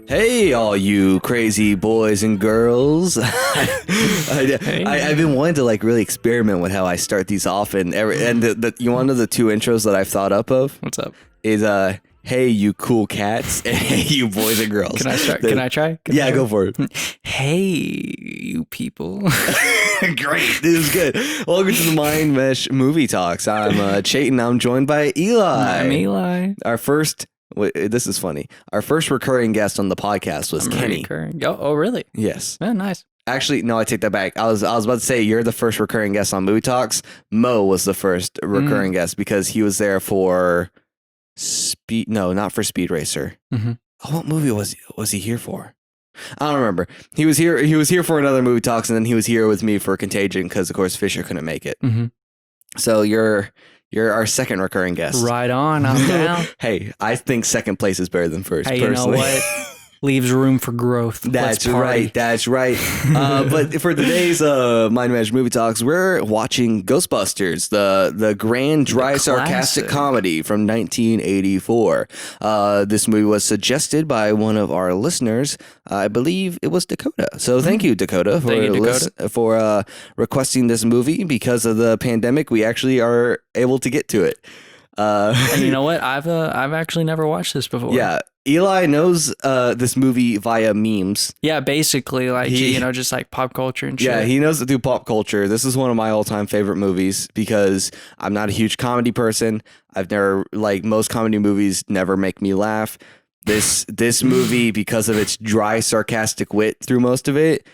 Hey, all you crazy boys and girls. I've been wanting to like really experiment with how I start these off, and you want to know the two intros that I've thought up of? What's up? Is hey, you cool cats, and hey, you boys and girls. Can I start? Can I try? Yeah, go for it. Hey, you people. Great. This is good. Welcome to the MindMesh Movie Talks. I'm Chayton. I'm joined by Eli. I'm Eli. This is funny. Our first recurring guest on the podcast was Kenny. Oh, really? Yes. Oh, nice. Actually, no, I take that back. I was about to say you're the first recurring guest on Movie Talks. Mo was the first recurring guest because he was there for not for Speed Racer. Mm-hmm. Oh, what movie was he here for? I don't remember. He was here for another Movie Talks, and then he was here with me for Contagion because, of course, Fisher couldn't make it. Mm-hmm. So you're our second recurring guest. Right on. I'm down. Hey, I think second place is better than first. Hey, personally. You know what? Leaves room for growth. That's right. That's right. But for today's MindMesh Movie Talks, we're watching Ghostbusters, the grand, dry, sarcastic comedy from 1984. This movie was suggested by one of our listeners. I believe it was Dakota. So thank you, Dakota, for requesting this movie. Because of the pandemic, we actually are able to get to it. And you know what? I've actually never watched this before. Yeah. Eli knows this movie via memes. Yeah, basically, like, just like pop culture and shit. Yeah, he knows it through pop culture. This is one of my all-time favorite movies because I'm not a huge comedy person. I've never, like, most comedy movies never make me laugh. This movie, because of its dry, sarcastic wit through most of it,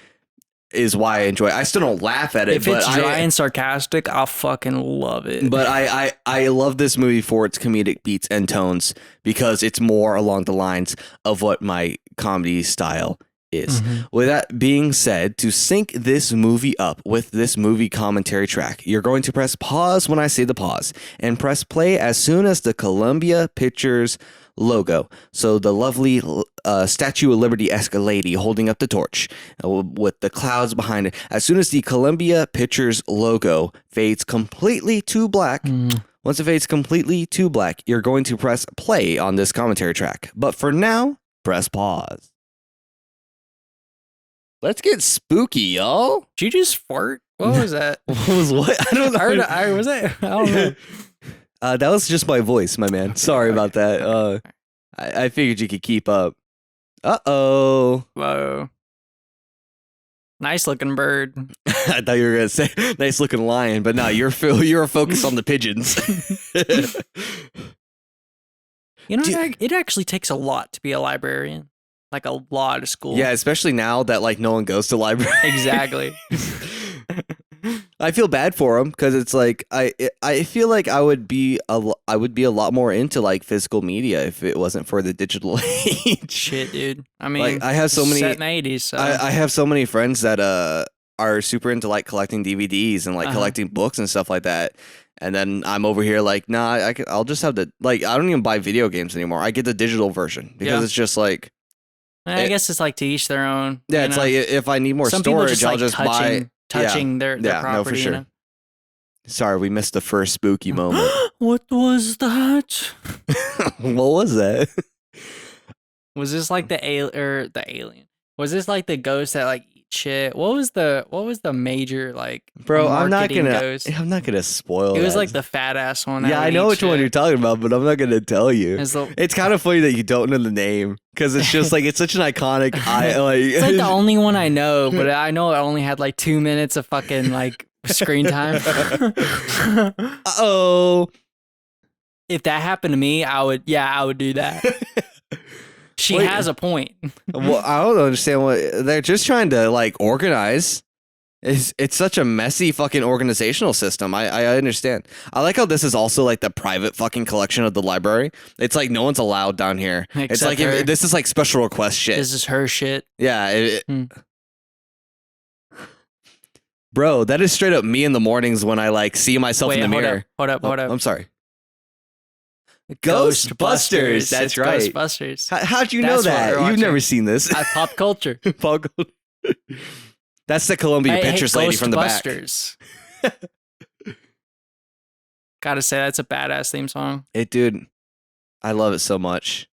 is why I enjoy it. I still don't laugh at it. If it's dry and sarcastic, I'll fucking love it. But I love this movie for its comedic beats and tones because it's more along the lines of what my comedy style is. Mm-hmm. With that being said, to sync this movie up with this movie commentary track, you're going to press pause when I say the pause and press play as soon as the Columbia Pictures logo. So the lovely Statue of Liberty-esque lady holding up the torch with the clouds behind it. As soon as the Columbia Pictures logo fades completely to black, once it fades completely to black, you're going to press play on this commentary track. But for now, press pause. Let's get spooky, y'all. Did you just fart? What was that? What was what? I don't know. I don't know. That was just my voice, my man. Sorry about that. I figured you could keep up. Uh-oh. Whoa. Nice looking bird. I thought you were going to say nice looking lion, but no, you're focused on the pigeons. It actually takes a lot to be a librarian. Like a lot of school. Yeah, especially now that like no one goes to libraries. Exactly. I feel bad for them because it's like I feel like I would be a lot more into like physical media if it wasn't for the digital age. Shit, dude. I mean, like I have so many set in the 80s. So. I have so many friends that are super into like collecting DVDs and like collecting books and stuff like that. And then I'm over here like, nah, I'll just have I don't even buy video games anymore. I get the digital version because it's just like. I guess it's like to each their own. Yeah, it's like if I need more storage, I'll just buy. Touching their property. No, for sure. Sorry, we missed the first spooky moment. What was that? What was that? Was this like the alien? Was this like the ghost that like eat shit? What was the major like? Bro, I'm not ghost? gonna spoil. It was like the fat ass one. Yeah, I know which one you're talking about, but I'm not gonna tell you. It's kind of funny that you don't know the name because it's just like it's such an iconic. It's like the only one I know, but I know it only had like 2 minutes of fucking like screen time. Oh, if that happened to me, I would do that. She has a point. Well, I don't understand what they're just trying to like organize. It's such a messy fucking organizational system. I understand. I like how this is also like the private fucking collection of the library. It's like no one's allowed down here. It's like this is like special request shit. This is her shit. Yeah. Bro, that is straight up me in the mornings when I like see myself in the mirror. Hold up. I'm sorry. Ghostbusters. That's right. Ghostbusters. How'd you know that? You've never seen this. Pop culture. Pop culture. That's the Columbia Pictures lady from the back. Gotta say, that's a badass theme song. Dude, I love it so much.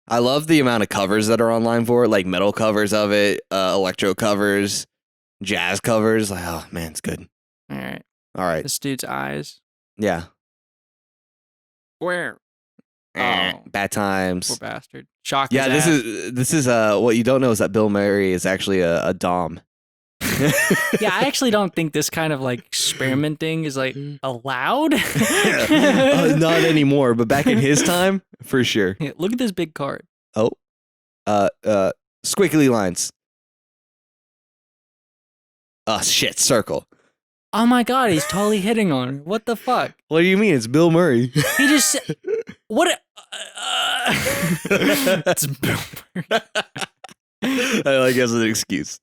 I love the amount of covers that are online for it, like metal covers of it, electro covers, jazz covers. Like, oh man, it's good. All right. All right. This dude's eyes. Yeah. Where? Bad Poor times. bastard. Shock. Yeah, his this is what you don't know is that Bill Murray is actually a dom. Yeah, I actually don't think this kind of like experimenting is like allowed. Not anymore, but back in his time, for sure. Yeah, look at this big card. Oh, squiggly lines. Oh shit, circle. Oh my god, he's totally hitting on her. What the fuck? What do you mean? It's Bill Murray. He just what? It's Bill Murray. I like as an excuse.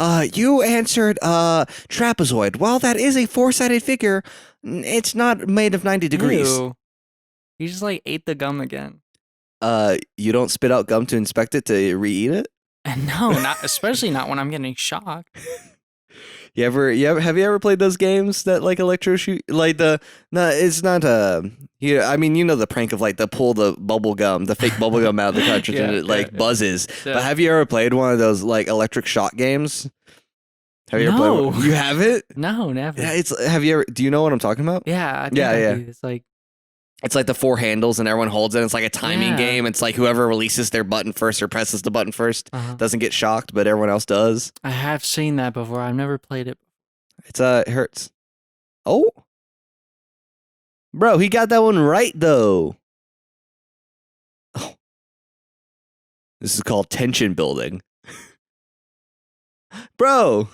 You answered trapezoid. Well, that is a four-sided figure. It's not made of 90 degrees. Ew. He just like ate the gum again. You don't spit out gum to inspect it to re-eat it? And no, not especially not when I'm getting shocked. Have you ever played those games that like electro shoot like it's not I mean you know the prank of like the pull the bubble gum, the fake bubble gum out of the cartridge and it like buzzes. Yeah. But have you ever played one of those like electric shock games? Have you ever played one? You haven't? No, never. Yeah, do you know what I'm talking about? Yeah, I think yeah. I do. It's like the four handles and everyone holds it. It's like a timing game. It's like whoever releases their button first or presses the button first doesn't get shocked, but everyone else does. I have seen that before. I've never played it. It hurts. Oh. Bro, he got that one right though. Oh. This is called tension building. Bro.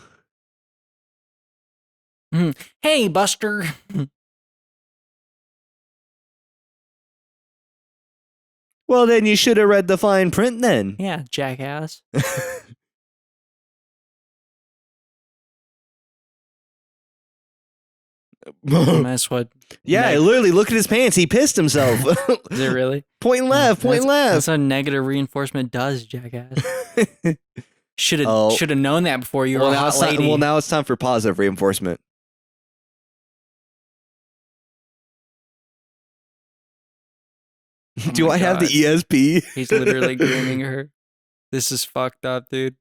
Hey, Buster. Well, then you should have read the fine print then. Yeah, jackass. That's what. Yeah, literally, look at his pants. He pissed himself. Is it really? Point left. That's what negative reinforcement does, jackass. Should have known that before you were a hot lady. Well, now it's time for positive reinforcement. Oh Do I have the ESP? He's literally grooming her. This is fucked up, dude.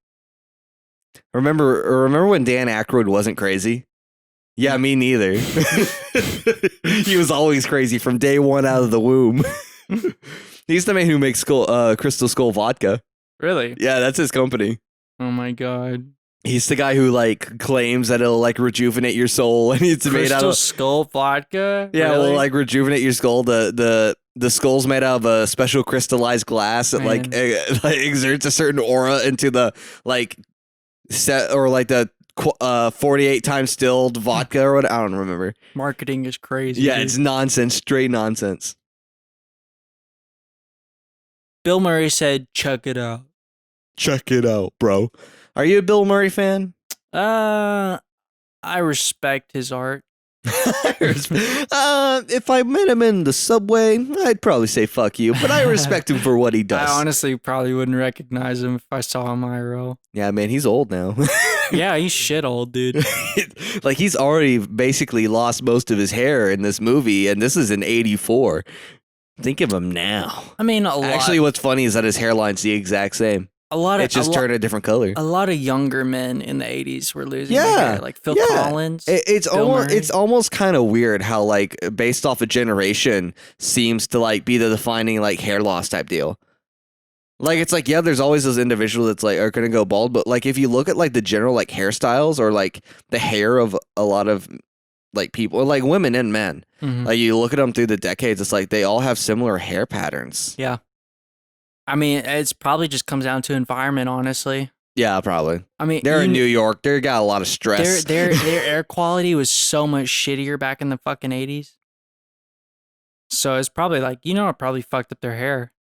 Remember when Dan Aykroyd wasn't crazy? Yeah, me neither. He was always crazy from day one out of the womb. He's the man who makes Crystal Skull vodka. Really? Yeah, that's his company. Oh my god. He's the guy who like claims that it'll like rejuvenate your soul, and it's made out of Crystal Skull vodka. Yeah, really? will like rejuvenate your skull. The skull's made out of a special crystallized glass that like exerts a certain aura into the like set or like the 48 times distilled vodka or what I don't remember. Marketing is crazy. Yeah, dude. it's nonsense, straight nonsense. Bill Murray said, "Check it out." Check it out, bro. Are you a Bill Murray fan? I respect his art. If I met him in the subway, I'd probably say fuck you, but I respect him for what he does. I honestly probably wouldn't recognize him if I saw him IRL. Yeah, man, he's old now. Yeah, he's shit old, dude. Like, he's already basically lost most of his hair in this movie, and this is in 84. Think of him now. I mean, Actually, what's funny is that his hairline's the exact same. It just turned a different color. A lot of younger men in the 80s were losing their hair, like Phil Collins. It's almost kind of weird how like based off a generation seems to like be the defining like hair loss type deal. Like it's like there's always those individuals that's like are gonna go bald, but like if you look at like the general like hairstyles or like the hair of a lot of like people, like women and men, like you look at them through the decades, it's like they all have similar hair patterns. Yeah. I mean, it's probably just comes down to environment, honestly. Yeah, probably. I mean, they're in New York. They got a lot of stress. Their air quality was so much shittier back in the fucking 80s. So it's probably like, it probably fucked up their hair.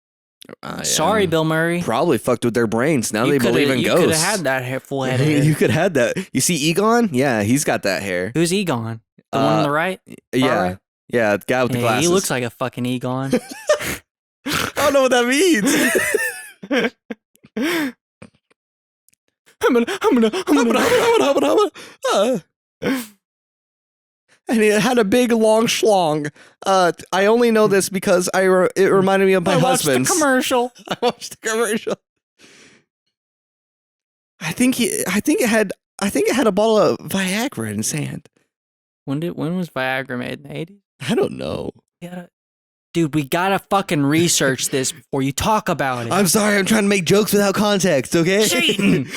Sorry, Bill Murray. Probably fucked with their brains. Now they believe in ghosts. You could have had that hair, full head of hair. You could have had that. You see Egon? Yeah, he's got that hair. Who's Egon? The one on the right? Yeah. Right? Yeah, the guy with the glasses. He looks like a fucking Egon. I don't know what that means. and it had a big long schlong. I only know this because it reminded me of my husband's. I watched the commercial. I think it had a bottle of Viagra in his hand. When was Viagra made, in the 80s? I don't know. Yeah. Dude, we gotta fucking research this before you talk about it. I'm sorry, I'm trying to make jokes without context, okay? Chayton!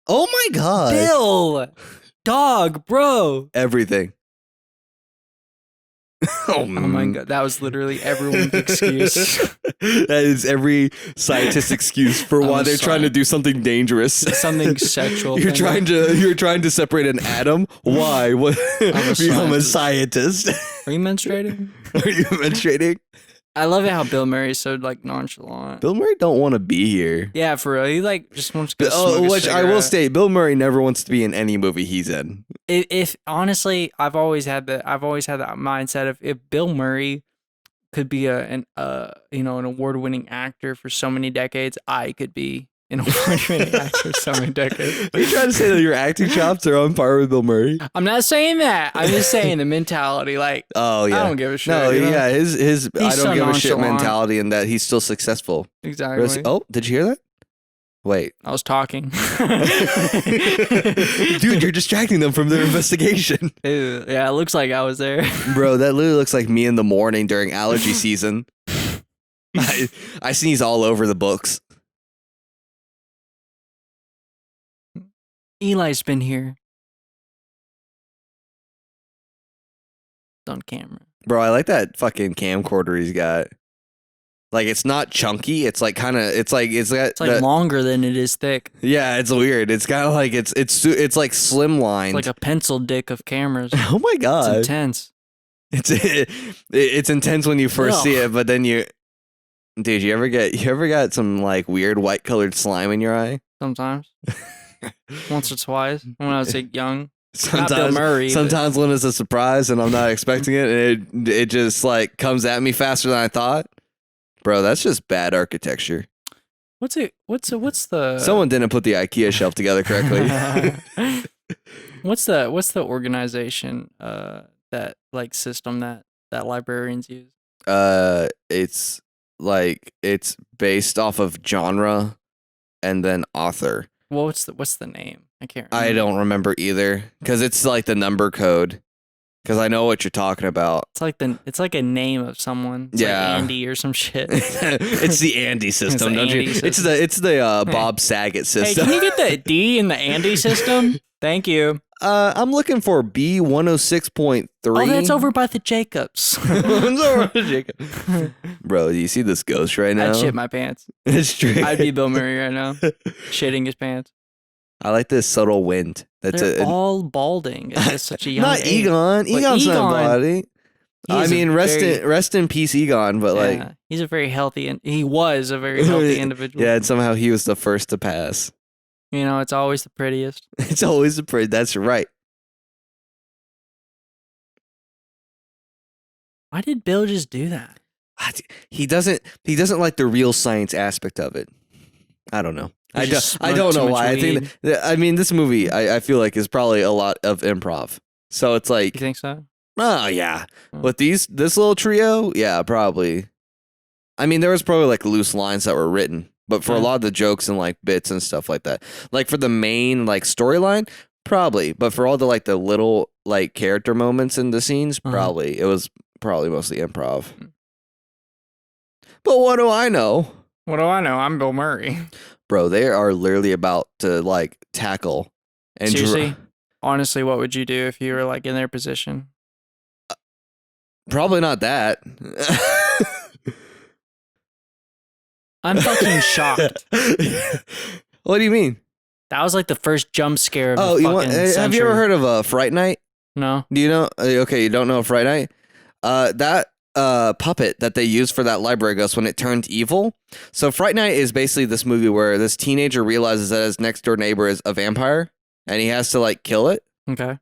Oh my god. Bill! Dog, bro! Everything. Oh my god, that was literally everyone's excuse. That is every scientist's excuse for why they're trying to do something dangerous. Something sexual. You're trying to separate an atom. Why? What? Become a scientist. Are you menstruating? Are you menstruating? I love it how Bill Murray's so like nonchalant. Bill Murray don't want to be here. Yeah, for real. He like just wants to go smoke a which cigarette. I will state, Bill Murray never wants to be in any movie he's in. If honestly, I've always had that mindset of if Bill Murray could be an award-winning actor for so many decades, I could be an award-winning actor for so many decades. Are you trying to say that your acting chops are on par with Bill Murray? I'm not saying that. I'm just saying the mentality. Like, oh yeah, I don't give a shit. No, yeah, his He's I don't so give a shit nonchalant. mentality, and that he's still successful. Exactly. Oh, did you hear that? Wait. I was talking. Dude, you're distracting them from their investigation. Yeah, it looks like I was there. Bro, that literally looks like me in the morning during allergy season. I sneeze all over the books. Eli's been here. It's on camera. Bro, I like that fucking camcorder he's got. Like, it's not chunky. It's like kind of. It's like longer than it is thick. Yeah, it's weird. It's kind of like it's like slimline. It's like a pencil dick of cameras. Oh my god, it's intense. It's intense when you first see it, but then you ever got some like weird white colored slime in your eye? Sometimes, once or twice when I was like young. Sometimes, not Bill Murray, sometimes when it's a surprise and I'm not expecting it, and it just like comes at me faster than I thought. Bro, that's just bad architecture. What's the? Someone didn't put the IKEA shelf together correctly. What's the organization that like system that librarians use? It's based off of genre and then author. Well, what's the name? I can't remember. I don't remember either because it's like the number code. Because I know what you're talking about. It's like a name of someone. It's like Andy or some shit. It's the Andy system, don't you? System. It's the Bob Saget system. Hey, can you get the D in the Andy system? Thank you. I'm looking for B106.3. Oh, that's over by the Jacobs. Bro, do you see this ghost right now? I'd shit my pants. It's true. I'd be Bill Murray right now, shitting his pants. I like this subtle wind. They're all balding at such a young not age. Egon. Egon's not balding. I mean, rest in peace, Egon. But like, he's a very healthy, and he was a very healthy individual. Yeah, and somehow he was the first to pass. You know, it's always the prettiest. It's always the pretty. That's right. Why did Bill just do that? He doesn't like the real science aspect of it. I don't know. I don't know why. I mean, this movie, I feel like is probably a lot of improv. So it's like, you think so? Oh yeah. With this little trio, yeah, probably. I mean, there was probably like loose lines that were written, but for a lot of the jokes and like bits and stuff like that, like for the main like storyline, probably. But for all the like the little like character moments in the scenes, probably it was probably mostly improv. But what do I know? What do I know? I'm Bill Murray. Bro, they are literally about to like tackle. And seriously? Honestly, what would you do if you were like in their position? Probably not that. I'm fucking shocked. What do you mean? That was like the first jump scare of the fucking century. Have you ever heard of Fright Night? No. Do you know? Okay, you don't know Fright Night? That puppet that they used for that library ghost when it turned evil. So Fright Night is basically this movie where this teenager realizes that his next door neighbor is a vampire and he has to like kill it. Okay.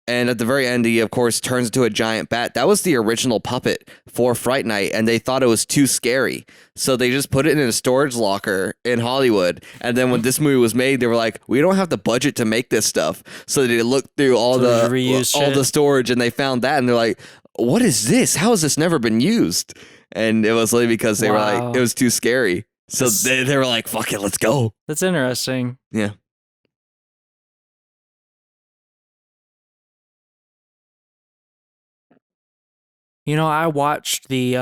And at the very end, he, of course, turns into a giant bat. That was the original puppet for Fright Night, and they thought it was too scary. So they just put it in a storage locker in Hollywood. And then when this movie was made, they were like, we don't have the budget to make this stuff. So they looked through all the storage, and they found that, and they're like, what is this? How has this never been used? And it was literally because they were like, it was too scary. So they were like, fuck it, let's go. That's interesting. Yeah. You know, I watched the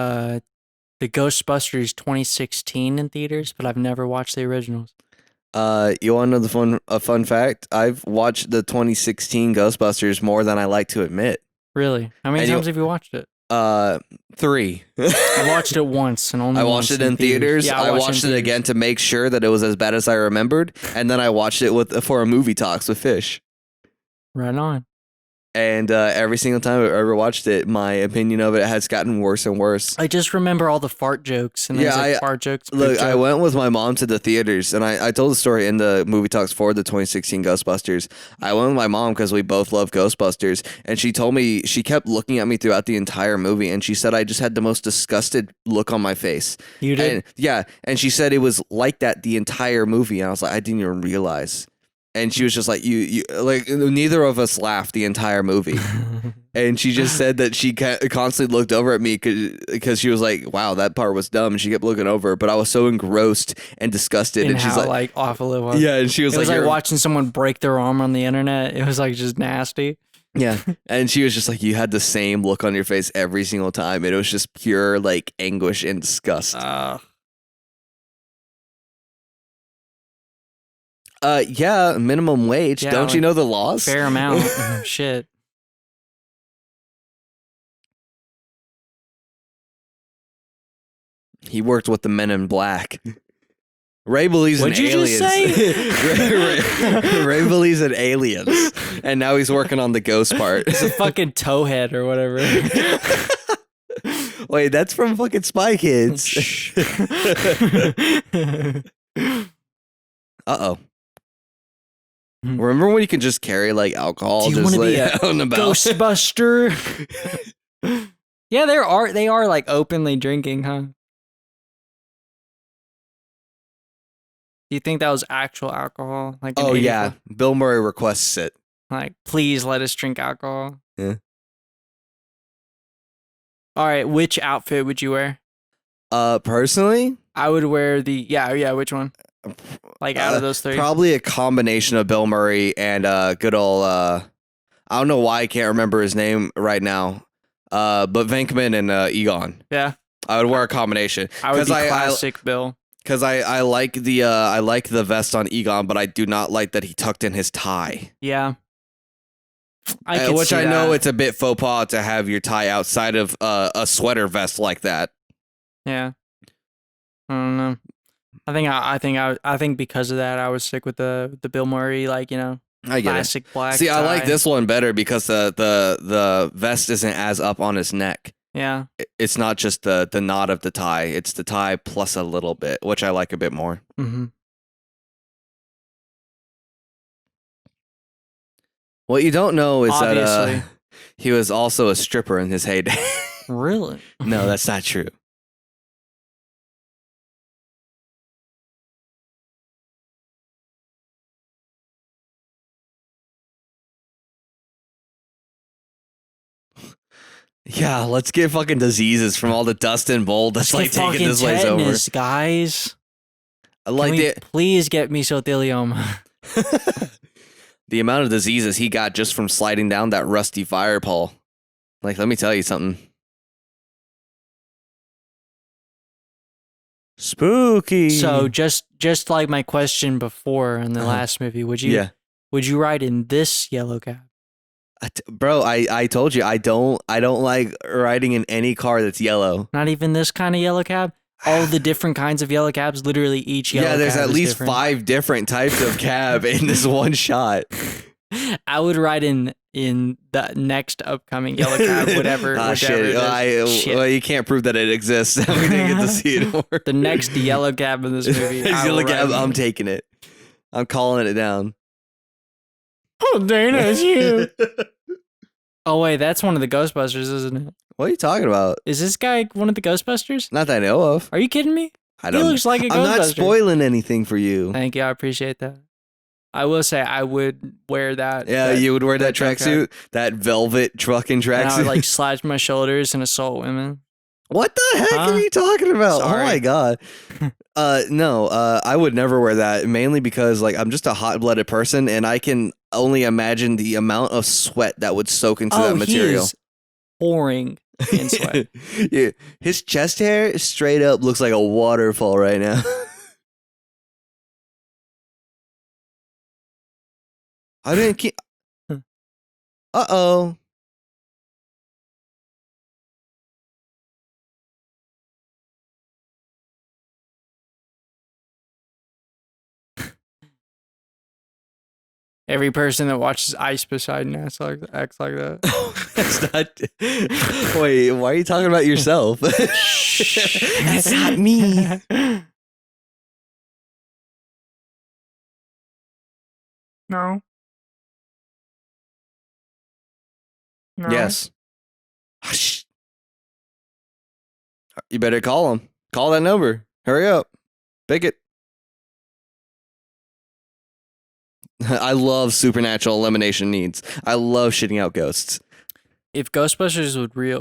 Ghostbusters 2016 in theaters, but I've never watched the originals. You want to know a fun fact? I've watched the 2016 Ghostbusters more than I like to admit. Really? How many times have you watched it? 3. I watched it once and only I watched it in theaters. Yeah, I watched it again to make sure that it was as bad as I remembered, and then I watched it for a movie talks with Fish. Right on. And every single time I've ever watched it, my opinion of it has gotten worse and worse. I just remember all the fart jokes. And fart jokes. Look, I went with my mom to the theaters, and I told the story in the movie talks for the 2016 Ghostbusters. I went with my mom because we both love Ghostbusters, and she told me, she kept looking at me throughout the entire movie, and she said I just had the most disgusted look on my face. You did? And, yeah, and she said it was like that the entire movie, and I was like, I didn't even realize. And she was just like, you like, neither of us laughed the entire movie. And she just said that she constantly looked over at me because she was like, wow, that part was dumb. And she kept looking over, but I was so engrossed and disgusted. And she's like, awful it was. Yeah, and she was like, it was like watching someone break their arm on the internet. It was like just nasty. Yeah. And she was just like, you had the same look on your face every single time. And it was just pure like anguish and disgust. Yeah, minimum wage. Yeah, don't like, you know the laws? Fair amount. Shit. He worked with the Men in Black. Ray believes in aliens. What'd you just say? Ray believes in aliens, and now he's working on the ghost part. He's a fucking towhead or whatever. Wait, that's from fucking Spy Kids. Uh-oh. Remember when you could just carry like alcohol? Do you just want to be a Ghostbuster? Yeah, they are like openly drinking, huh? Do you think that was actual alcohol? Like, oh yeah, Bill Murray requests it. Like, please let us drink alcohol. Yeah. All right, which outfit would you wear? Personally, I would wear the which one? Like out of those 3? Probably a combination of Bill Murray and good old I don't know why I can't remember his name right now. But Venkman and Egon. Yeah. I would wear a combination. I would be classic Bill. Because I like the vest on Egon, but I do not like that he tucked in his tie. Yeah. Which I know it's a bit faux pas to have your tie outside of a sweater vest like that. Yeah. I don't know. I think because of that, I was sick with the Bill Murray, like, you know, classic black. See, tie. I like this one better because the vest isn't as up on his neck. Yeah. It's not just the knot of the tie. It's the tie plus a little bit, which I like a bit more. Mm-hmm. What you don't know is that he was also a stripper in his heyday. Really? No, that's not true. Yeah, let's get fucking diseases from all the dust and mold that's like taking this place over. Guys. Like please get mesothelioma. The amount of diseases he got just from sliding down that rusty fire pole. Like, let me tell you something. Spooky. So just like my question before in the last movie, would you ride in this yellow cab? Bro, I told you I don't like riding in any car that's yellow. Not even this kind of yellow cab? All the different kinds of yellow cabs, literally each yellow cab. Yeah, there's at least different. 5 different types of cab in this one shot. I would ride in the next upcoming yellow cab, whatever. Shit. Well, you can't prove that it exists. We didn't get to see it. The next yellow cab in this movie. Yellow cab, I'm taking it. I'm calling it down. Oh, Dana, it's you. Oh wait, that's one of the Ghostbusters, isn't it? What are you talking about? Is this guy one of the Ghostbusters? Not that I know of. Are you kidding me? I He don't. looks like a I'm not Ghostbuster. spoiling anything for you. Thank you, I appreciate that. I will say I would wear that. Yeah, you would wear that tracksuit, that velvet trucking And I would tracksuit. like slash my shoulders and assault women. What the heck Huh? are you talking about? Sorry. Oh my god. No, I would never wear that, mainly because like I'm just a hot-blooded person and I can only imagine the amount of sweat that would soak into that material. He is pouring in sweat. Yeah, his chest hair straight up looks like a waterfall right now. I didn't keep. Uh-oh. Every person that watches Ice Poseidon acts like that. That's not. Wait, why are you talking about yourself? That's not me. No. No. Yes. Hush. You better call him. Call that number. Hurry up. Pick it. I love supernatural elimination needs. I love shitting out ghosts. If Ghostbusters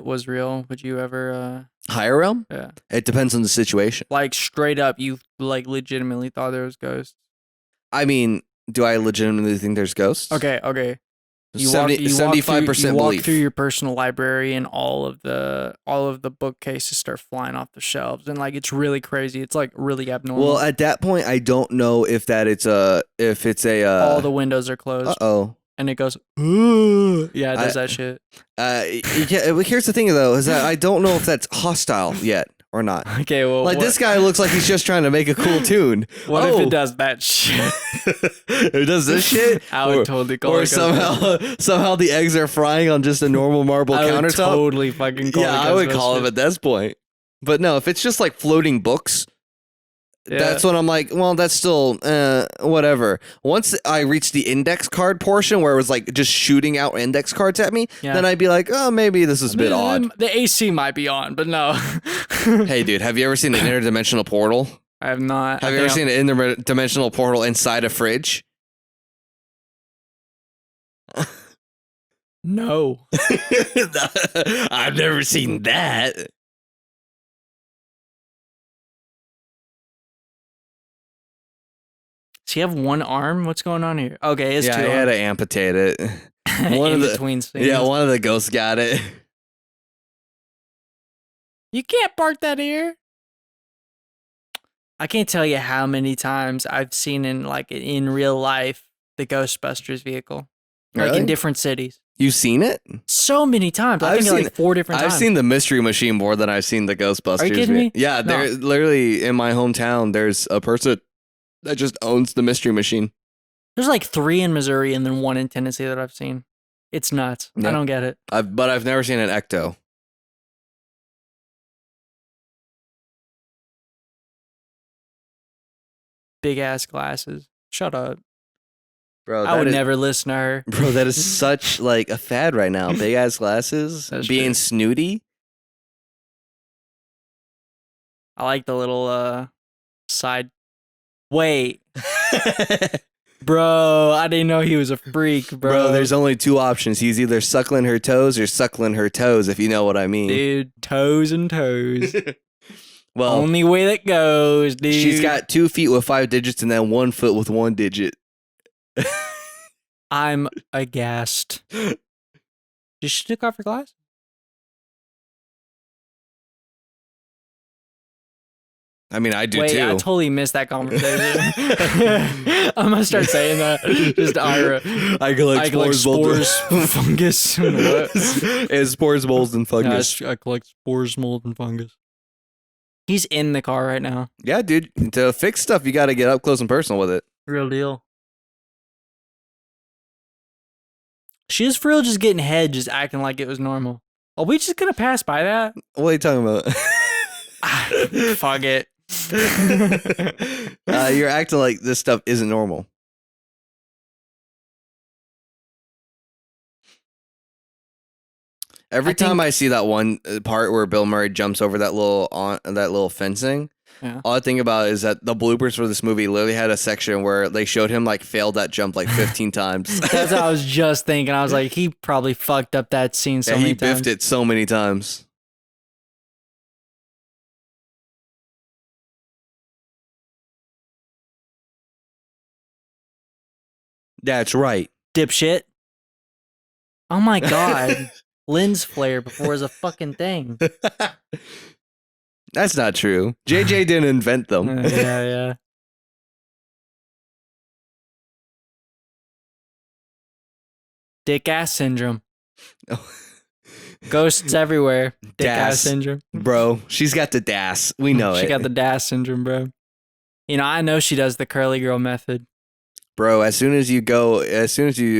was real, would you ever Higher realm? yeah. It depends on the situation. Like straight up you like legitimately thought there was ghosts? I mean, do I legitimately think there's ghosts? Okay. 75% you walk belief. through your personal library and all of the bookcases start flying off the shelves and like it's really crazy. It's like really abnormal. Well, at that point, I don't know if it's a all the windows are closed. Uh-oh. And it goes, yeah, it does that shit. Here's the thing though, is that I don't know if that's hostile yet or not. Okay, well, Like this guy looks like he's just trying to make a cool tune. What if it does that shit? It does this shit? I would totally call or it somehow the eggs are frying on just a normal marble I would countertop. totally fucking call it I would call Ghostbusters. him at this point. But no, if it's just like floating books, Yeah. that's when I'm like, well, that's still whatever. Once I reached the index card portion where it was like just shooting out index cards at me, Yeah. then I'd be like, oh, maybe this is a bit odd. The AC might be on, but no. Hey, dude, have you ever seen an interdimensional portal? I have not. Have you ever seen an interdimensional portal inside a fridge? No. I've never seen that. Does he have one arm? What's going on here? Okay, it's Yeah, two I had arms. to amputate it. In between scenes. Yeah, one of the ghosts got it. You can't park that here. I can't tell you how many times I've seen in real life the Ghostbusters vehicle. Like Really? in different cities. You've seen it? So many times. I I've think seen like 4 different times. I've seen the Mystery Machine more than I've seen the Ghostbusters. Are you kidding me? Yeah, No. they're literally in my hometown. There's a person that just owns the Mystery Machine. There's like 3 in Missouri and then 1 in Tennessee that I've seen. It's nuts. Yeah. I don't get it. But I've never seen an Ecto. Big ass glasses. Shut up. Bro, I would is, never listen to her. Bro, that is such like a fad right now. Big ass glasses, That's being true. snooty. I like the little side. Wait, bro, I didn't know he was a freak, bro. Bro, there's only 2 options. He's either suckling her toes or suckling her toes, if you know what I mean. dude, toes and toes. Well, Only way that goes, dude. she's got 2 feet with 5 digits and then 1 foot with 1 digit. I'm aghast. Did she take off her glass? I mean, I do Wait, too. I totally missed that conversation. I'm gonna start saying that. Just Ira. I collect spores, fungus. What? It's spores, molds, and fungus. I collect spores, mold, and fungus. He's in the car right now. Yeah, dude. To fix stuff, you got to get up close and personal with it. Real deal. She was for real just getting head, just acting like it was normal. Are we just gonna pass by that? What are you talking about? Fuck it. You're acting like this stuff isn't normal. Every time I see that one part where Bill Murray jumps over that little fencing, all I think about is that the bloopers for this movie literally had a section where they showed him like fail that jump like 15 times. That's what I was just thinking. I was like, he probably fucked up that scene so many times. He biffed it so many times. That's right. Dipshit. Oh my God. Lens flare before it was a fucking thing. That's not true. JJ didn't invent them. Yeah. Dick ass syndrome. Ghosts everywhere. Dick ass syndrome. Bro, she's got the DAS. We know it. She got the DAS syndrome, bro. You know, I know she does the curly girl method. Bro, as soon as you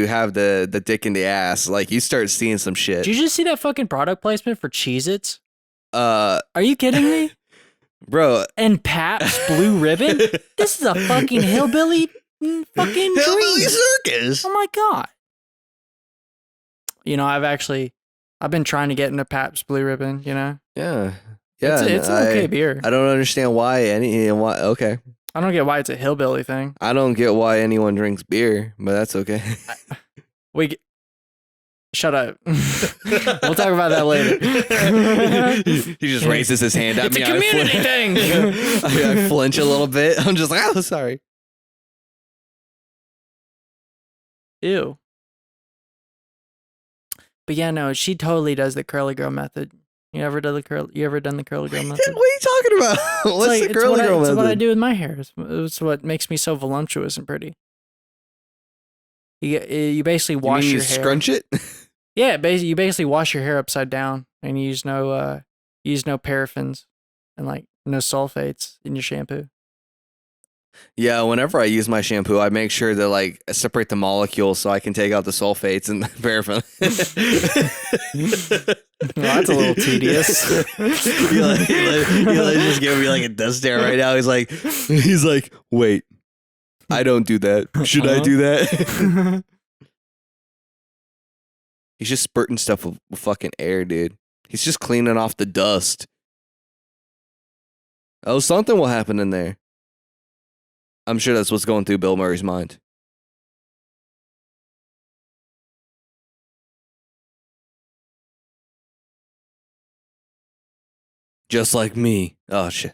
have the dick in the ass, like you start seeing some shit. Did you just see that fucking product placement for Cheez-Its? Are you kidding me? Bro. And Pabst Blue Ribbon? This is a fucking hillbilly fucking hillbilly dream. circus. Oh my God. You know, I've been trying to get into Pabst Blue Ribbon, you know? Yeah. It's an okay beer. I don't understand why okay. I don't get why it's a hillbilly thing. I don't get why anyone drinks beer, but that's okay. Shut up. We'll talk about that later. He just raises his hand at me. It's a community thing. I flinch a little bit. I'm just like, oh, sorry. Ew. But yeah, no, she totally does the curly girl method. You ever done the curly girl method? What are you talking about? What's the curly girl method? It's what I do with my hair. It's what makes me so voluptuous and pretty. You basically wash your hair. Scrunch it? Yeah, you basically wash your hair upside down and you use no paraffins and like no sulfates in your shampoo. Yeah, whenever I use my shampoo, I make sure to like separate the molecules so I can take out the sulfates and the paraffin. Well, that's a little tedious. Eli just giving me like a death stare right now. He's like, wait, I don't do that. Should I do that? He's just spurting stuff with fucking air, dude. He's just cleaning off the dust. Oh, something will happen in there. I'm sure that's what's going through Bill Murray's mind. Just like me. Oh, shit.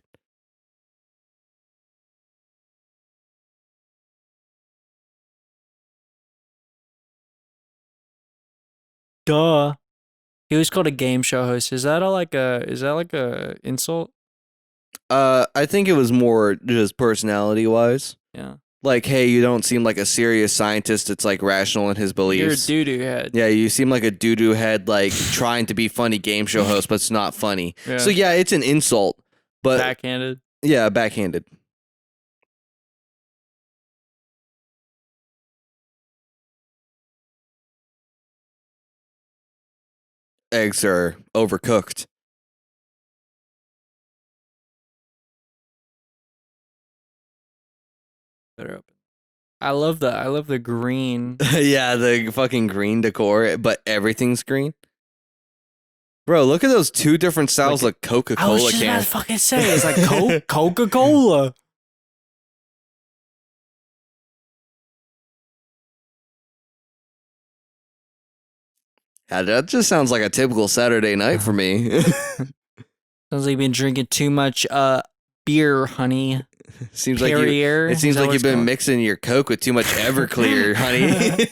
Duh. He was called a game show host. Is that like a insult? I think it was more just personality-wise. Yeah. Like, hey, you don't seem like a serious scientist that's like rational in his beliefs. You're a doo-doo head. Yeah, you seem like a doo-doo head, like trying to be funny game show host, but it's not funny. Yeah. So yeah, it's an insult, but backhanded. Yeah, backhanded. Eggs are overcooked. They're open. I love the green. Yeah, the fucking green decor, but everything's green. Bro, look at those two different styles of Coca-Cola cans. I was just about to fucking say, it's like Coca-Cola. Yeah, that just sounds like a typical Saturday night for me. Sounds like you've been drinking too much beer, honey. Seems like you've been mixing your Coke with too much Everclear, honey.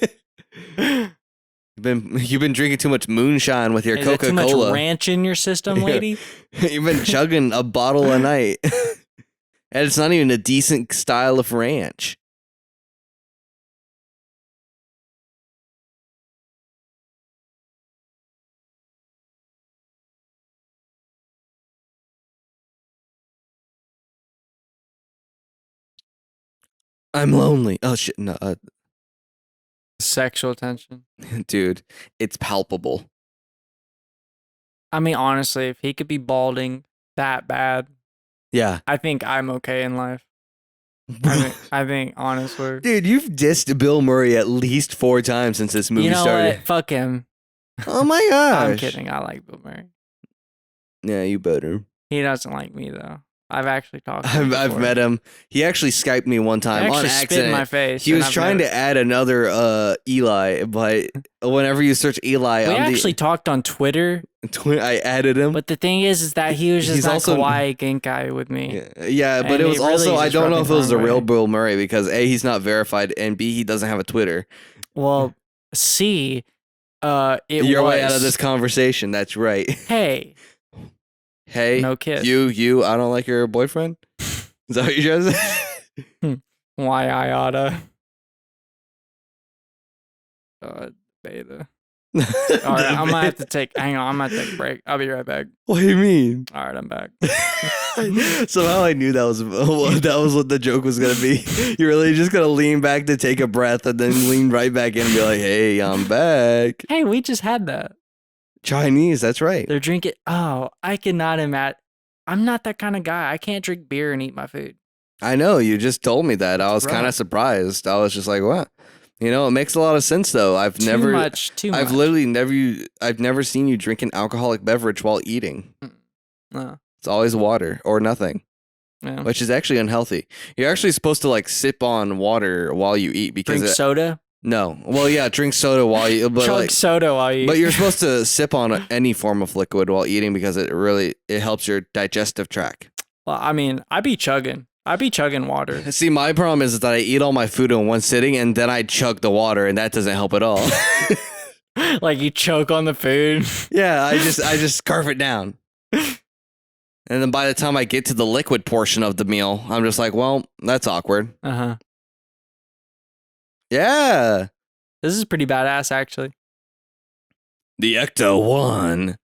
You've been drinking too much moonshine with your Coca-Cola. Too much ranch in your system, lady? You've been chugging a bottle a night. And it's not even a decent style of ranch. I'm lonely. Oh, shit. No, sexual tension. Dude, it's palpable. I mean, honestly, if he could be balding that bad, yeah, I think I'm okay in life. I think, honestly. Dude, you've dissed Bill Murray at least 4 times since this movie started. What? Fuck him. Oh my gosh. I'm kidding. I like Bill Murray. Yeah, you better. He doesn't like me though. I've actually talked to him I've before. met him. He actually Skyped me one time He on actually spit accident. in my face. He was trying to add another Eli, but whenever you search Eli, We actually talked on Twitter. I added him. But the thing is that he was just He's not also- Kawaii Genkai with me. Yeah, but And it was it really also, is I just don't know rubbing if it was the the wrong real way. Bill Murray because A, he's not verified, and B, he doesn't have a Twitter. Well, C, You're way out of this conversation. That's right. Hey, Hey, no kiss. you, I don't like your boyfriend? Is that what you're trying to say? Why I oughta. Beta. All right, I'm gonna have to take. Hang on, I'm gonna take a break. I'll be right back. What do you mean? All right, I'm back. Somehow I knew that was what the joke was gonna be. You're really just gonna lean back to take a breath and then lean right back in and be like, "Hey, I'm back." Hey, we just had that. Chinese, that's right. They're drinking. Oh, I cannot imagine. I'm not that kind of guy. I can't drink beer and eat my food. I know. You just told me that. I was Right. kind of surprised. I was just like, "What?" You know, it makes a lot of sense though. I've Too much. I've literally never seen you drink an alcoholic beverage while eating. No. It's always water or nothing, Yeah. which is actually unhealthy. You're actually supposed to like sip on water while you eat because Drink soda. no. Well, yeah, drink soda while you but Chug like, soda while you eat. but you're supposed to sip on any form of liquid while eating because it helps your digestive tract. Well, I mean, I be chugging water. See, my problem is that I eat all my food in one sitting and then I chug the water and that doesn't help at all. Like you choke on the food. Yeah, I just scarf it down. And then by the time I get to the liquid portion of the meal, I'm just like, well, that's awkward. Uh-huh. Yeah. This is pretty badass, actually. The Ecto 1.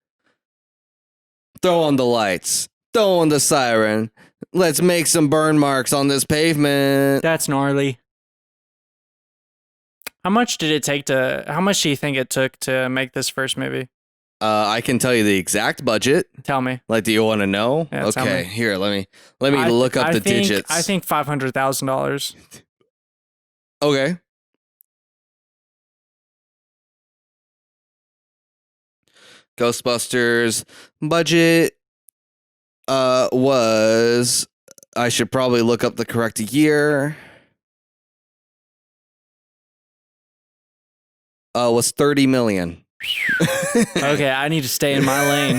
Throw on the lights. Throw on the siren. Let's make some burn marks on this pavement. That's gnarly. How much do you think it took to make this first movie? I can tell you the exact budget. Tell me. Like, do you want to know? Yeah, tell okay, me. here, let me look up the digits. I think $500,000. Okay. Ghostbusters budget was, I should probably look up the correct year. Was 30 million. Okay, I need to stay in my lane.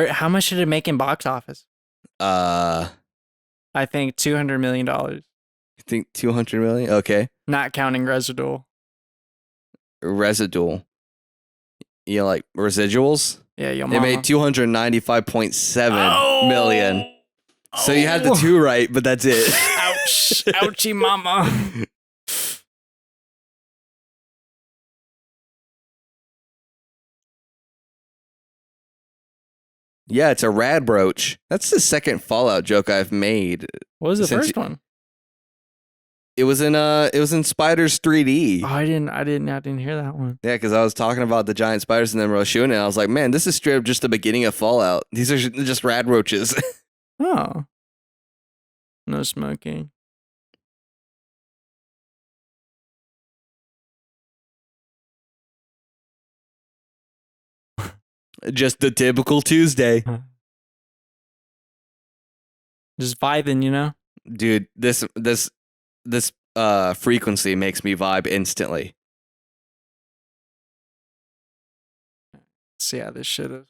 How much did it make in box office? I I think $200 million. think 200 million. Okay. Not counting residual. Residual. You know, like residuals? Yeah, your They mama. made 295.7 million. So you had the two right, but that's it. Ouch. Ouchie mama. Yeah, it's a rad brooch. That's the second Fallout joke I've made. What was the Since first one? It was in Spiders 3D. Oh, I didn't hear that one. Yeah, because I was talking about the giant spiders and then Roshoon, and I was like, man, this is straight up just the beginning of Fallout. These are just rad roaches. Oh. No smoking. Just the typical Tuesday. Just vibing, you know? Dude, this frequency makes me vibe instantly. See how this shit is.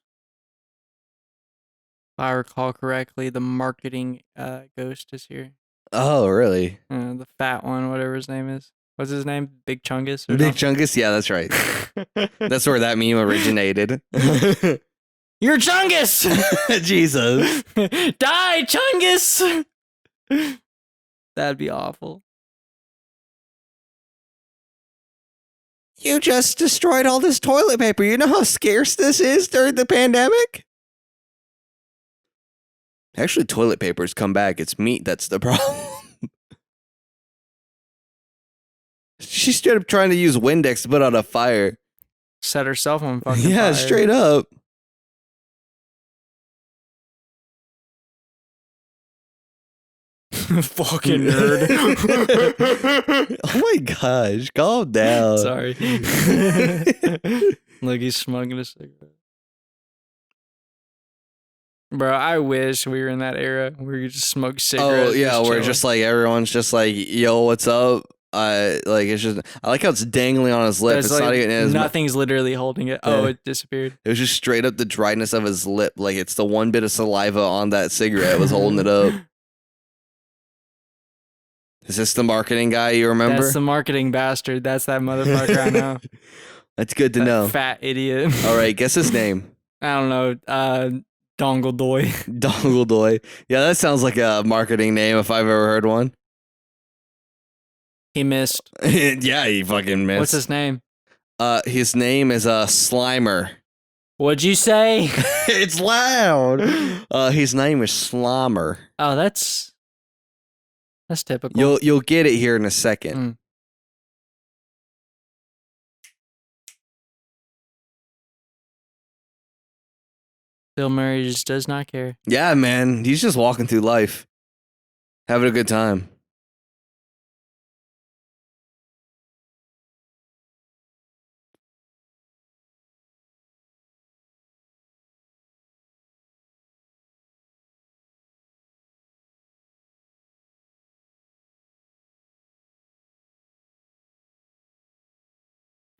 If I recall correctly, the marketing ghost is here. Oh, really? The fat one, whatever his name is. What's his name? Big Chungus? Or Big Chungus? Yeah, that's right. That's where that meme originated. You're Chungus! Jesus. Die, Chungus! That'd be awful. You just destroyed all this toilet paper. You know how scarce this is during the pandemic? Actually, toilet paper's come back. It's meat that's the problem. She's straight up trying to use Windex to put out a fire. Set herself on fucking Yeah, fire. straight up. Fucking nerd. Oh my gosh, calm down. Sorry. Look, he's smoking a cigarette. Bro, I wish we were in that era where you just smoke cigarettes. Oh yeah, just where chilling. just like everyone's just like, yo, what's up? Like it's just, I like how it's dangling on his lip. There's It's like not even in his nothing's literally holding it. Oh, it disappeared. It was just straight up the dryness of his lip. Like it's the one bit of saliva on that cigarette was holding it up. Is this the marketing guy you remember? That's the marketing bastard. That's that motherfucker I know. That's good to That know. fat idiot. All right, guess his name. I don't know. Dongle Doy. Dongle Doy. Yeah, that sounds like a marketing name if I've ever heard one. He missed. Yeah, he fucking missed. What's his name? His name is Slimer. What'd you say? It's loud. His name is Slimer. Oh, that's typical. You'll get it here in a second. Mm. Bill Murray just does not care. Yeah, man, he's just walking through life, having a good time.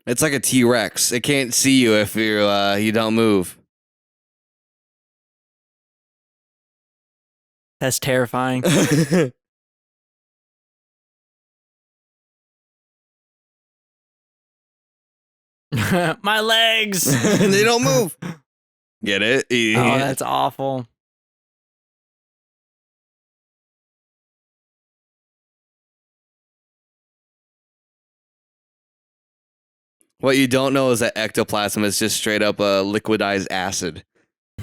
It's like a T-Rex. It can't see you if you don't move. That's terrifying. My legs. They don't move. Get it? Oh, that's awful. What you don't know is that ectoplasm is just straight up a liquidized acid.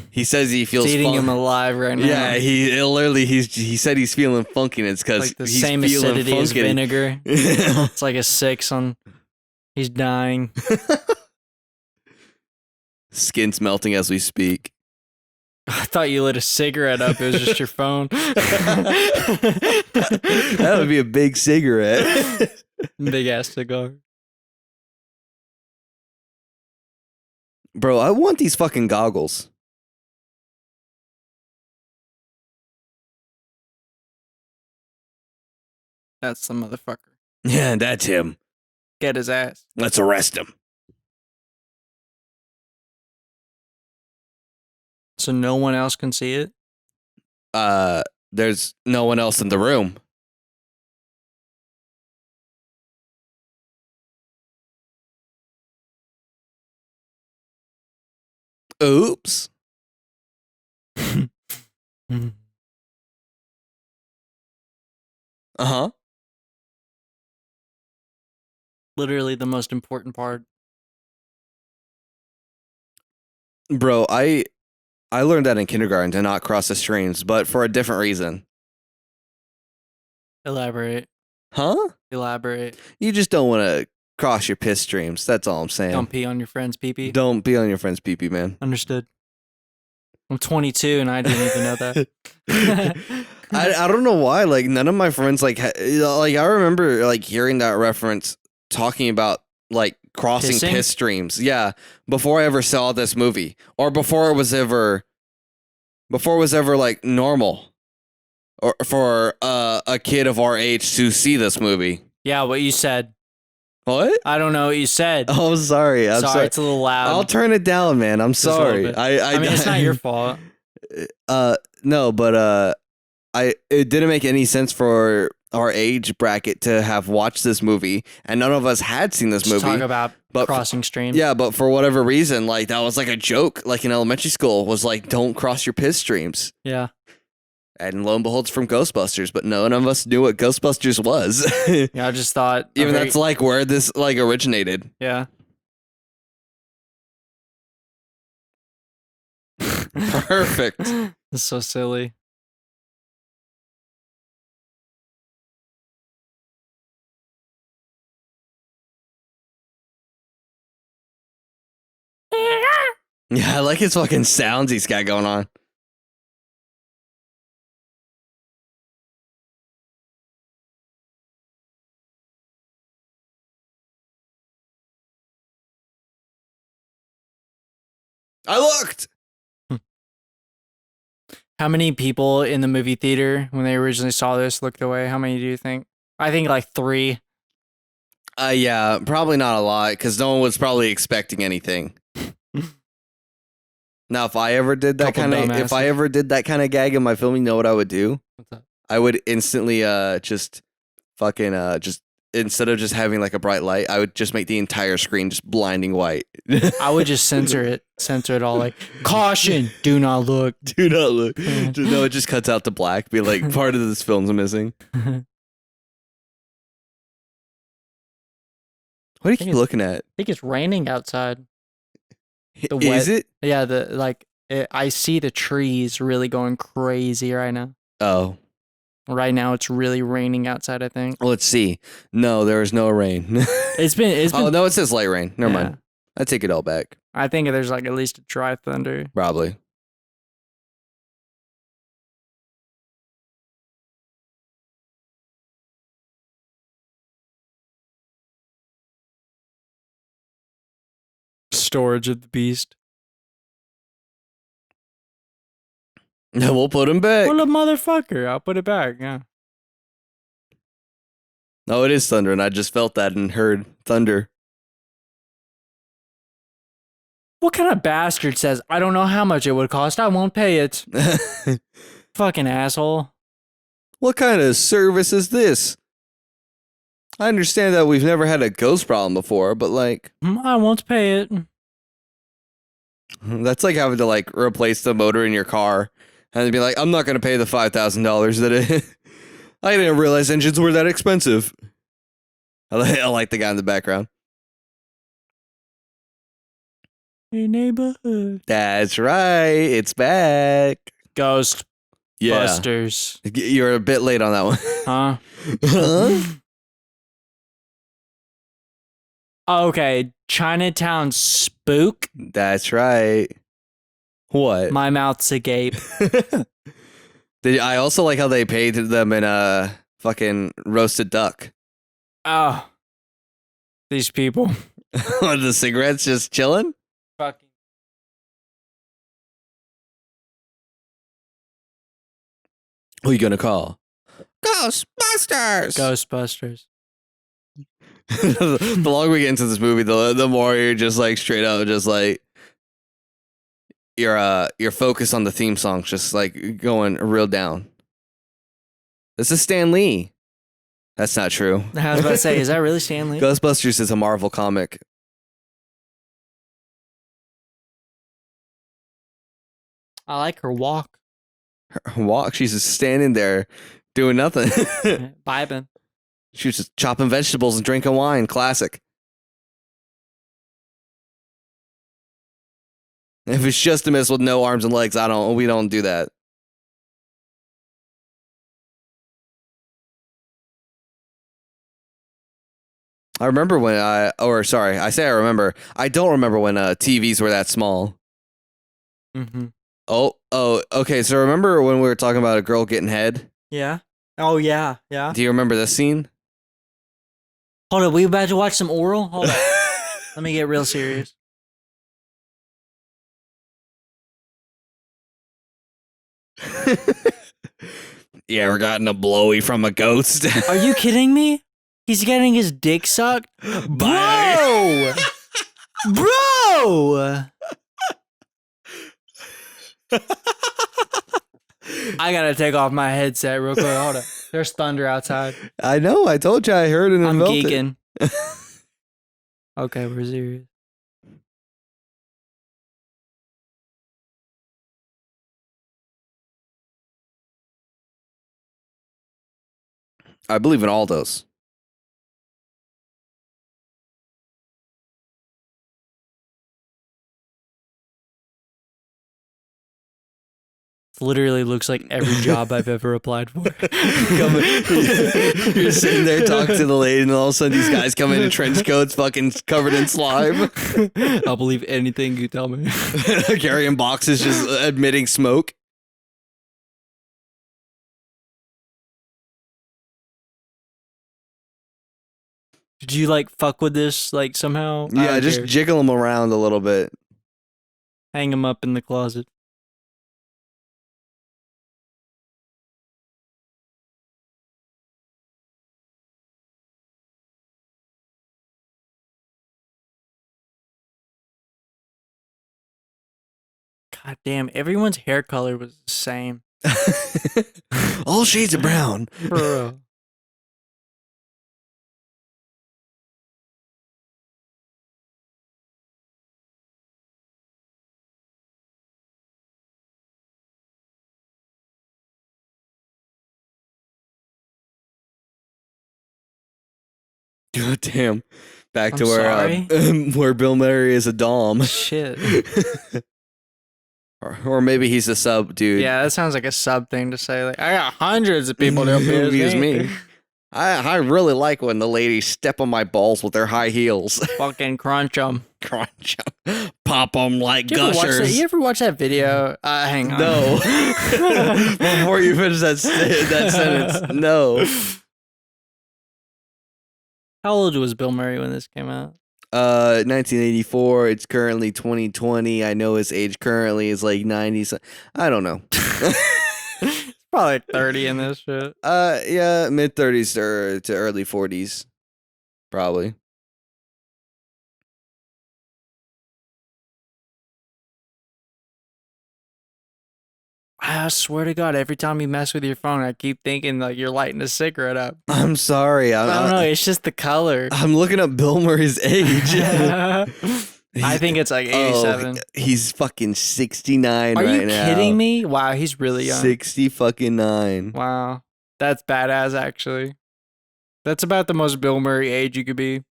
He says he feels It's eating him alive right now. Yeah, he said he's feeling funky, and it's because Like the he's same feeling acidity as funky. vinegar. It's like a 6 on. He's dying. Skin's melting as we speak. I thought you lit a cigarette up. It was just your phone. That would be a big cigarette. Big ass cigar. Bro, I want these fucking goggles. That's the motherfucker. Yeah, that's him. Get his ass. Let's arrest him. So no one else can see it? There's no one else in the room. Oops. Uh-huh. Literally the most important part. Bro, I learned that in kindergarten to not cross the streams, but for a different reason. Elaborate. Huh? Elaborate. You just don't want to cross your piss streams. That's all I'm saying. Don't pee on your friend's pee-pee. Don't be on your friend's pee-pee, man. Understood. I'm 22 and I didn't even know that. I don't know why. Like none of my friends like I remember like hearing that reference talking about like crossing Pissing? piss streams. Yeah, before I ever saw this movie, or before it was ever like normal, or for a kid of our age to see this movie. Yeah, what you said. What? I don't know what you said. Oh, sorry. I'm sorry. It's a little loud. I'll turn it down, man. I'm Just a little sorry. bit. I mean, it's not your fault. No, but it didn't make any sense for our age bracket to have watched this movie, and none of us had seen this Just movie. talk about crossing streams. Yeah, but for whatever reason, like that was like a joke, like in elementary school, was like, don't cross your piss streams. Yeah. And lo and behold, it's from Ghostbusters, but none of us knew what Ghostbusters was. Yeah, I just thought. Even that's like where this like originated. Yeah. Perfect. It's so silly. Yeah, I like his fucking sounds he's got going on. I looked. How many people in the movie theater when they originally saw this looked away? How many do you think? I think like 3. Yeah, probably not a lot because no one was probably expecting anything. Now, if I ever did that kind of gag in my film, you know what I would do? What's that? I would instantly just fucking just instead of just having like a bright light, I would just make the entire screen just blinding white. I would just censor it all, like, caution, do not look. Do not look. No, it just cuts out the black. Be like, part of this film's missing. What are you keep looking at? I think it's raining outside. Is it? Yeah, I see the trees really going crazy right now. Oh. Right now it's really raining outside, I think. Let's see. No, there is no rain. It's been Oh, no, it says light rain. Never mind. I take it all back. I think there's like at least a dry thunder. Probably. Storage of the beast. No, we'll put him back. Well, a motherfucker. I'll put it back, yeah. No, it is thunder, and I just felt that and heard thunder. What kind of bastard says, I don't know how much it would cost, I won't pay it? Fucking asshole. What kind of service is this? I understand that we've never had a ghost problem before, but like... I won't pay it. That's like having to like replace the motor in your car and be like, I'm not going to pay the $5,000 that it... I didn't realize engines were that expensive. I like the guy in the background. Hey, neighborhood. That's right. It's back. Ghostbusters. Yeah. You're a bit late on that one. Huh? Okay. Chinatown spook. That's right. What? My mouth's agape. I also like how they painted them in a fucking roasted duck. Oh. These people. The cigarettes just chilling? Fucking. Who are you gonna call? Ghostbusters! Ghostbusters. The longer we get into this movie, the more you're just like straight up, just like your focus on the theme song's just like going real down. This is Stan Lee. That's not true. I was about to say, is that really Stan Lee? Ghostbusters is a Marvel comic. I like her walk. Her walk, she's just standing there doing nothing. Vibing. She was just chopping vegetables and drinking wine. Classic. If it's just a miss with no arms and legs, we don't do that. I remember when I remember. I don't remember when TVs were that small. Mm-hmm. Oh, okay. So remember when we were talking about a girl getting head? Yeah. Oh, yeah. Yeah. Do you remember this scene? Hold on. We about to watch some oral? Hold on. Let me get real serious. You ever gotten a blowy from a ghost? Are you kidding me? He's getting his dick sucked? Bro! Bro! I gotta take off my headset real quick. Hold on. There's thunder outside. I know. I told you. I heard it. I'm geeking. Okay, we're serious. I believe in all those. Literally looks like every job I've ever applied for. You're sitting there talking to the lady, and all of a sudden these guys come in trench coats, fucking covered in slime. I'll believe anything you tell me. Carrying boxes, just emitting smoke. Did you like fuck with this like somehow? Yeah, just jiggle them around a little bit. Hang him up in the closet. God damn, everyone's hair color was the same. All shades of brown. For real. God damn. Back to I'm where Bill Murray is a dom. Shit. Or maybe he's a sub dude. Yeah, that sounds like a sub thing to say. Like, I got hundreds of people that abuse me. I really like when the ladies step on my balls with their high heels. Fucking crunch them. Crunch them. Pop them like gushers. You ever watch that video? Hang on. No. Before you finish that sentence, no. How old was Bill Murray when this came out? 1984. It's currently 2020. I know his age currently is like 90. I don't know. It's probably like 30 in this shit. Yeah, mid 30s to early 40s, probably. I swear to God, every time you mess with your phone, I keep thinking like you're lighting a cigarette up. I'm sorry. I don't know. It's just the color. I'm looking up Bill Murray's age. I think it's like 87. Oh, he's fucking 69 Are right you now. kidding me? Wow, he's really young. 60 fucking 9. Wow. That's badass, actually. That's about the most Bill Murray age you could be.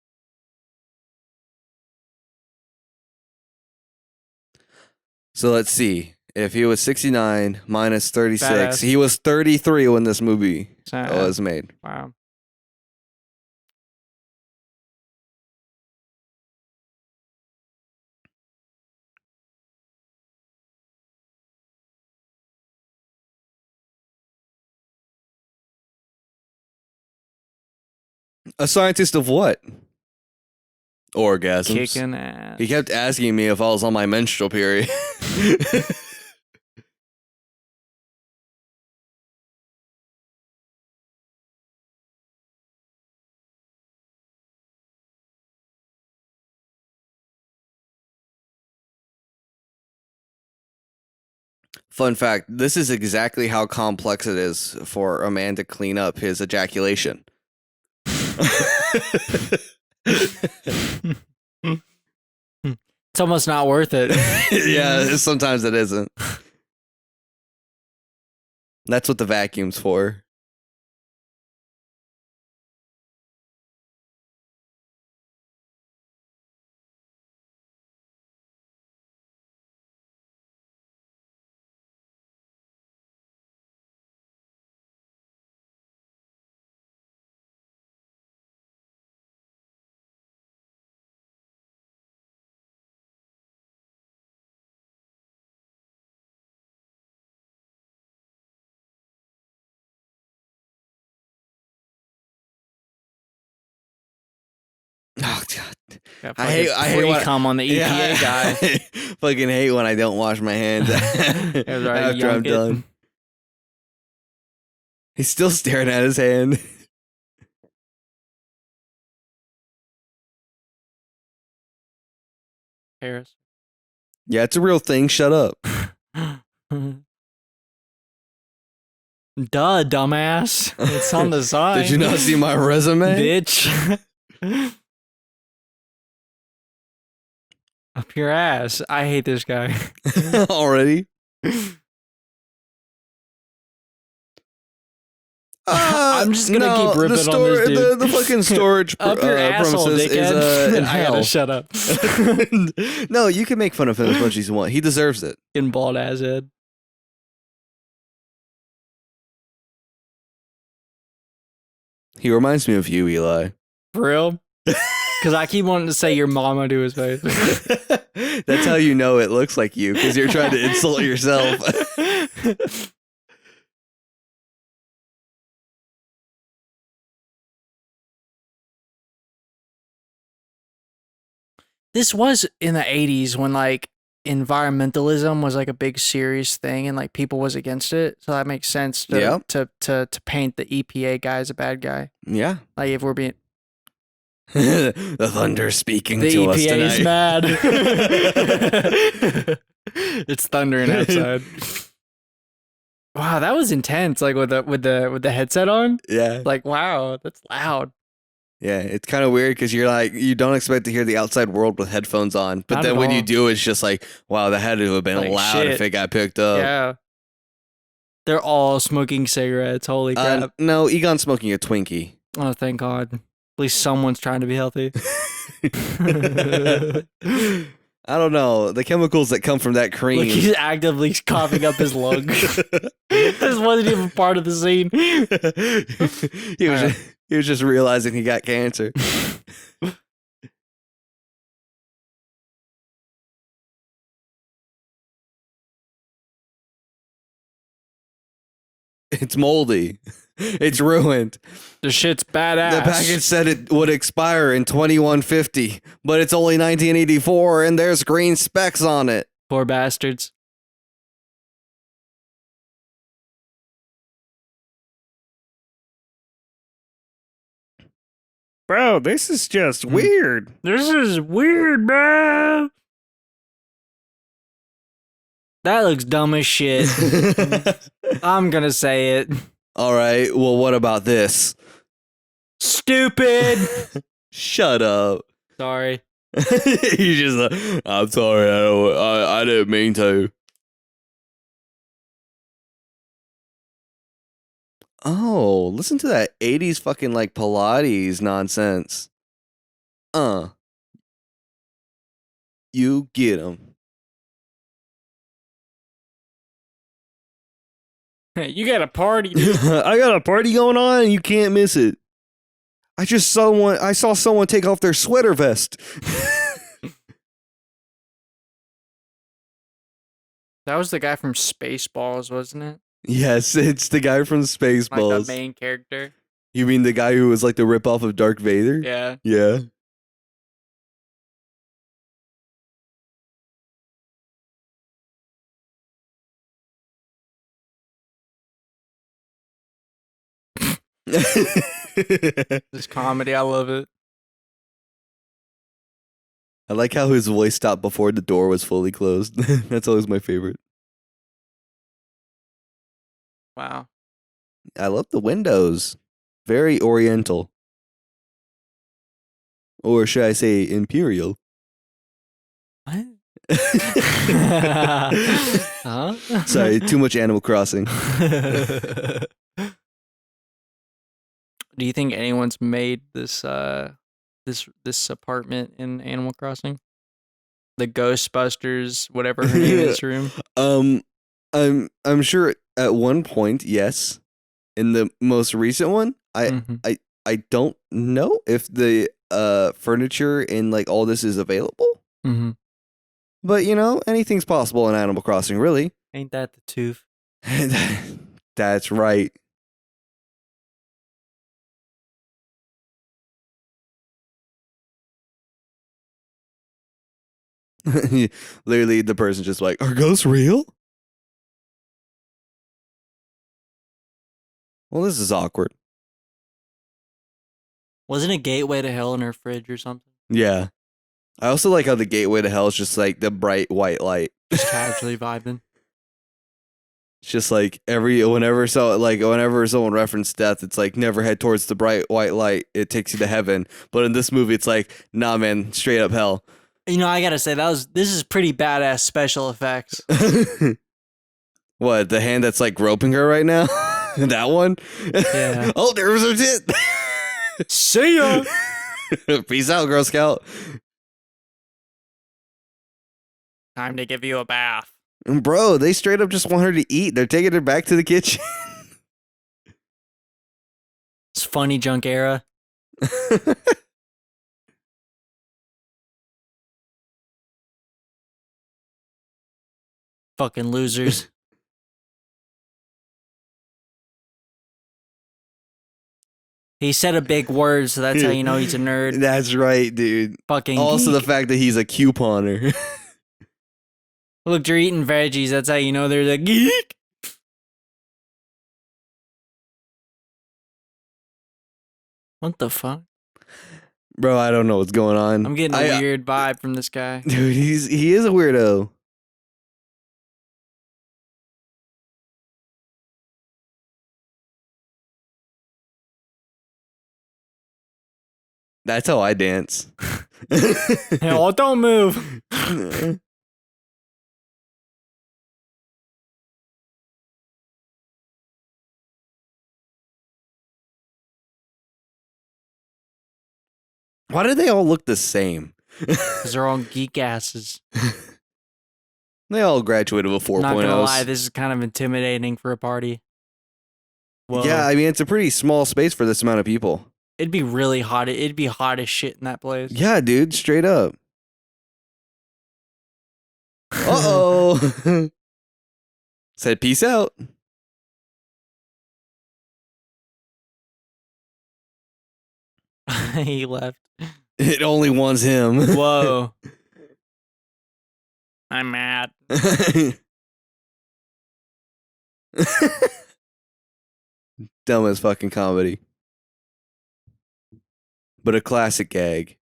So let's see. If he was 69 minus 36, Badass. he was 33 when this movie was made. Wow. A scientist of what? Orgasms. Kicking ass. He kept asking me if I was on my menstrual period. Fun fact, this is exactly how complex it is for a man to clean up his ejaculation. It's almost not worth it. Yeah, sometimes it isn't. That's what the vacuum's for. Oh God! I hate come on the EPA guy. Fucking hate when I don't wash my hands after I'm done. He's still staring at his hand. Harris. Yeah, it's a real thing. Shut up. Duh, dumbass. It's on the side. Did you not see my resume? Bitch. Up your ass. I hate this guy. Already? I'm just gonna keep ripping on this dude. The fucking storage Up your asshole, premises dickhead. is in I hell. gotta shut up. No, you can make fun of him as much as you want. He deserves it. In bald ass head. He reminds me of you, Eli. For real? Because I keep wanting to say your mama to his face. That's how you know it looks like you, because you're trying to insult yourself. This was in the 80s when, like, environmentalism was like a big serious thing and like people was against it. So that makes sense to paint the EPA guy as a bad guy. Yeah. Like if we're being the thunder speaking the to EPA us tonight. is mad. It's thundering outside. Wow, that was intense. Like with the headset on. Yeah. Like wow, that's loud. Yeah, it's kind of weird because you're like, you don't expect to hear the outside world with headphones on. But Not then at when you all. do, it's just like, wow, that had to have been Like, loud shit. if it got picked up. Yeah. They're all smoking cigarettes. Holy crap. No, Egon's smoking a Twinkie. Oh, thank God. At least someone's trying to be healthy. I don't know. The chemicals that come from that cream. Like he's actively coughing up his lungs. This wasn't even part of the scene. He was just realizing he got cancer. It's moldy. It's ruined. The shit's badass. The package said it would expire in 2150, but it's only 1984 and there's green specks on it. Poor bastards. Bro, this is just weird. This is weird, bro. That looks dumb as shit. I'm gonna say it. All right, well, what about this? Stupid. Shut up. Sorry. You just, I'm sorry, I didn't mean to. Oh, listen to that 80s fucking like Pilates nonsense. You get him. You got a party, dude. I got a party going on and you can't miss it. I saw someone take off their sweater vest. That was the guy from Spaceballs, wasn't it? Yes, it's the guy from Like Spaceballs. the main character. You mean the guy who was like the ripoff of Darth Vader? Yeah. Yeah. This comedy, I love it. I like how his voice stopped before the door was fully closed. That's always my favorite. Wow. I love the windows. Very oriental. Or should I say imperial? What? Huh? Sorry, too much Animal Crossing. Do you think anyone's made this this apartment in Animal Crossing? The Ghostbusters, whatever her name is, room. I'm sure at one point, yes. In the most recent one, I don't know if the furniture and like all this is available. Mm-hmm. But you know, anything's possible in Animal Crossing, really. Ain't that the tooth? That's right. Literally, the person's just like, "Are ghosts real?" Well, this is awkward. Wasn't a gateway to hell in her fridge or something? Yeah. I also like how the gateway to hell is just like the bright white light. Just casually vibing. It's just like whenever someone referenced death, it's like never head towards the bright white light. It takes you to heaven. But in this movie, it's like, nah, man, straight up hell. You know, I gotta say this is pretty badass special effects. What, the hand that's like groping her right now? That one? Yeah. Oh, there was her tit. See ya. Peace out, Girl Scout. Time to give you a bath. Bro, they straight up just want her to eat. They're taking her back to the kitchen. It's funny junk era. Fucking losers. He said a big word, so that's how you know he's a nerd. That's right, dude. Fucking Also, geek. the fact that he's a couponer. Look, they're eating veggies. That's how you know they're the geek. What the fuck? Bro, I don't know what's going on. I'm getting a weird vibe from this guy. Dude, he is a weirdo. That's how I dance. Hell, don't move. Why do they all look the same? Because they're all geek asses. They all graduated with 4.0s. Not gonna lie, this is kind of intimidating for a party. Whoa. Yeah, I mean, it's a pretty small space for this amount of people. It'd be really hot. It'd be hot as shit in that place. Yeah, dude, straight up. Uh-oh. Said peace out. He left. It only wants him. Whoa. I'm mad. Dumbest fucking comedy. But a classic gag.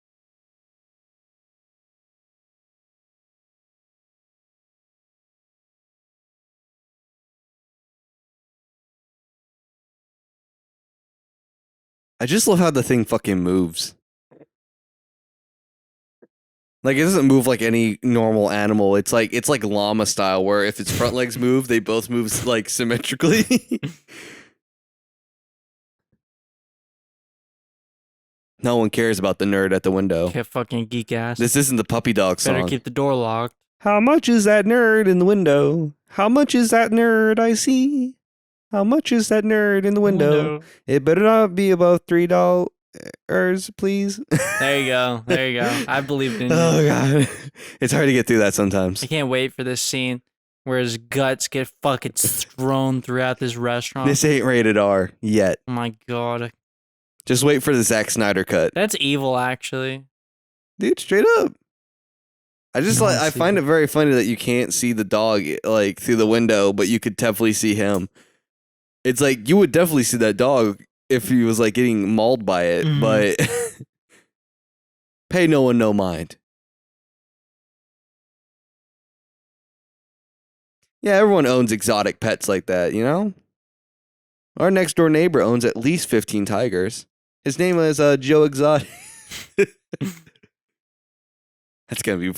I just love how the thing fucking moves. Like, it doesn't move like any normal animal. It's like llama style, where if its front legs move, they both move like symmetrically. No one cares about the nerd at the window. Get fucking geek ass. This isn't the puppy dog song. Better keep the door locked. How much is that nerd in the window? How much is that nerd I see? How much is that nerd in the window? It better not be above $3, please. There you go. There you go. I believed in you. Oh, God. It's hard to get through that sometimes. I can't wait for this scene where his guts get fucking thrown throughout this restaurant. This ain't rated R yet. Oh, my God. Just wait for the Zack Snyder cut. That's evil, actually. Dude, straight up. I find it very funny that you can't see the dog like through the window, but you could definitely see him. It's like you would definitely see that dog if he was like getting mauled by it, but pay no one no mind. Yeah, everyone owns exotic pets like that, you know? Our next door neighbor owns at least 15 tigers. His name is Joe Exotic. That's gonna be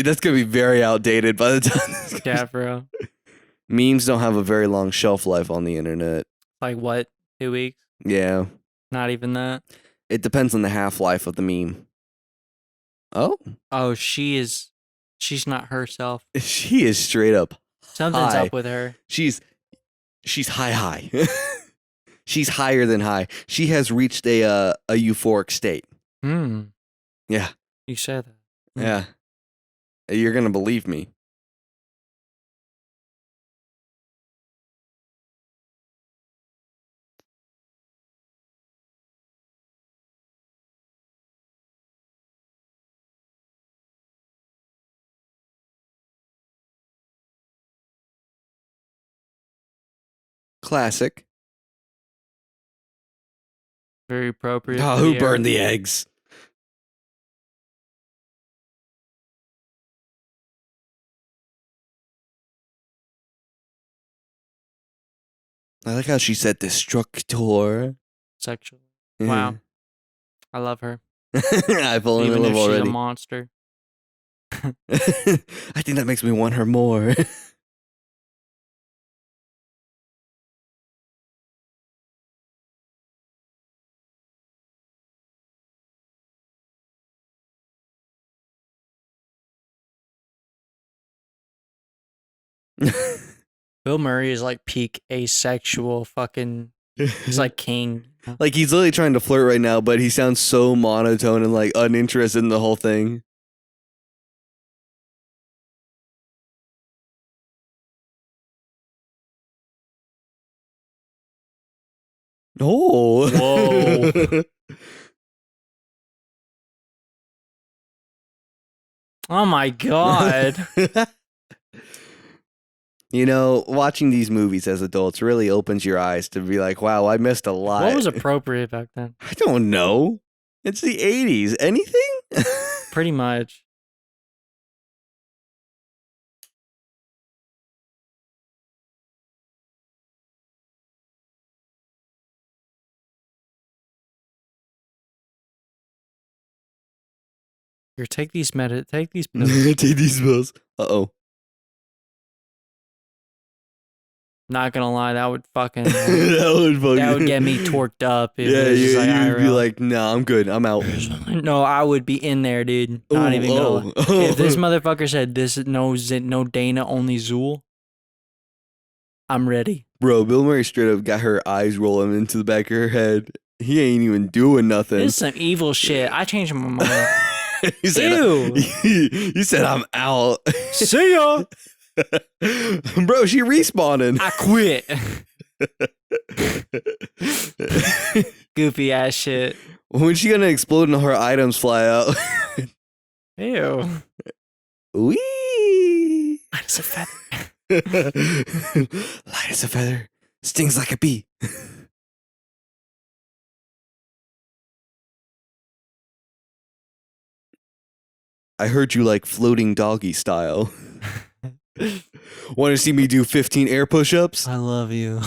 that's gonna be very outdated by the time. Yeah, bro. Memes don't have a very long shelf life on the internet. Like what? 2 weeks? Yeah. Not even that. It depends on the half-life of the meme. Oh? Oh, she's not herself. She is straight up Something's high. up with her. She's high. She's higher than high. She has reached a euphoric state. Yeah. You said that. Yeah. You're gonna believe me. Classic. Very appropriate. Oh, who burned the eggs? I like how she said destructor. Sexual. Wow. I love her. I've fallen in Even love if she's already. a monster. I think that makes me want her more. Bill Murray is like peak asexual fucking. He's like king. Like he's literally trying to flirt right now, but he sounds so monotone and like uninterested in the whole thing. Oh. Whoa. Oh my God. You know, watching these movies as adults really opens your eyes to be like, wow, I missed a lot. What was appropriate back then? I don't know. It's the 80s. Anything? Pretty much. Here, take these pills. Take these pills. Uh-oh. Not gonna lie, that would fucking that would get me torqued up. If Yeah, it was just like, you'd be IRL. like, nah, I'm good. I'm out. No, I would be in there, dude. Not even gonna. If this motherfucker said this is no Dana, only Zool, I'm ready. Bro, Bill Murray straight up got her eyes rolling into the back of her head. He ain't even doing nothing. This is some evil shit. I changed my mind. He said, Ew. He said, I'm out. See ya. Bro, she respawning. I quit. Goofy ass shit. When's she gonna explode and her items fly out? Ew. Wee. Light as a feather. Light as a feather. Stings like a bee. I heard you like floating doggy style. Want to see me do 15 air push-ups? I love you.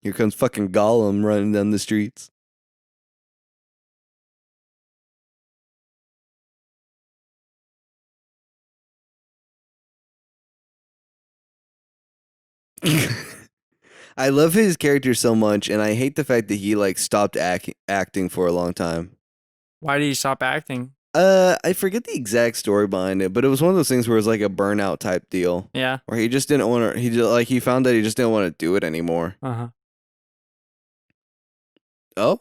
Here comes fucking Gollum running down the streets. I love his character so much, and I hate the fact that he like stopped acting for a long time. Why did he stop acting? I forget the exact story behind it, but it was one of those things where it was like a burnout type deal. Yeah. Where he just didn't want to. He found that he just didn't want to do it anymore. Uh-huh. Oh.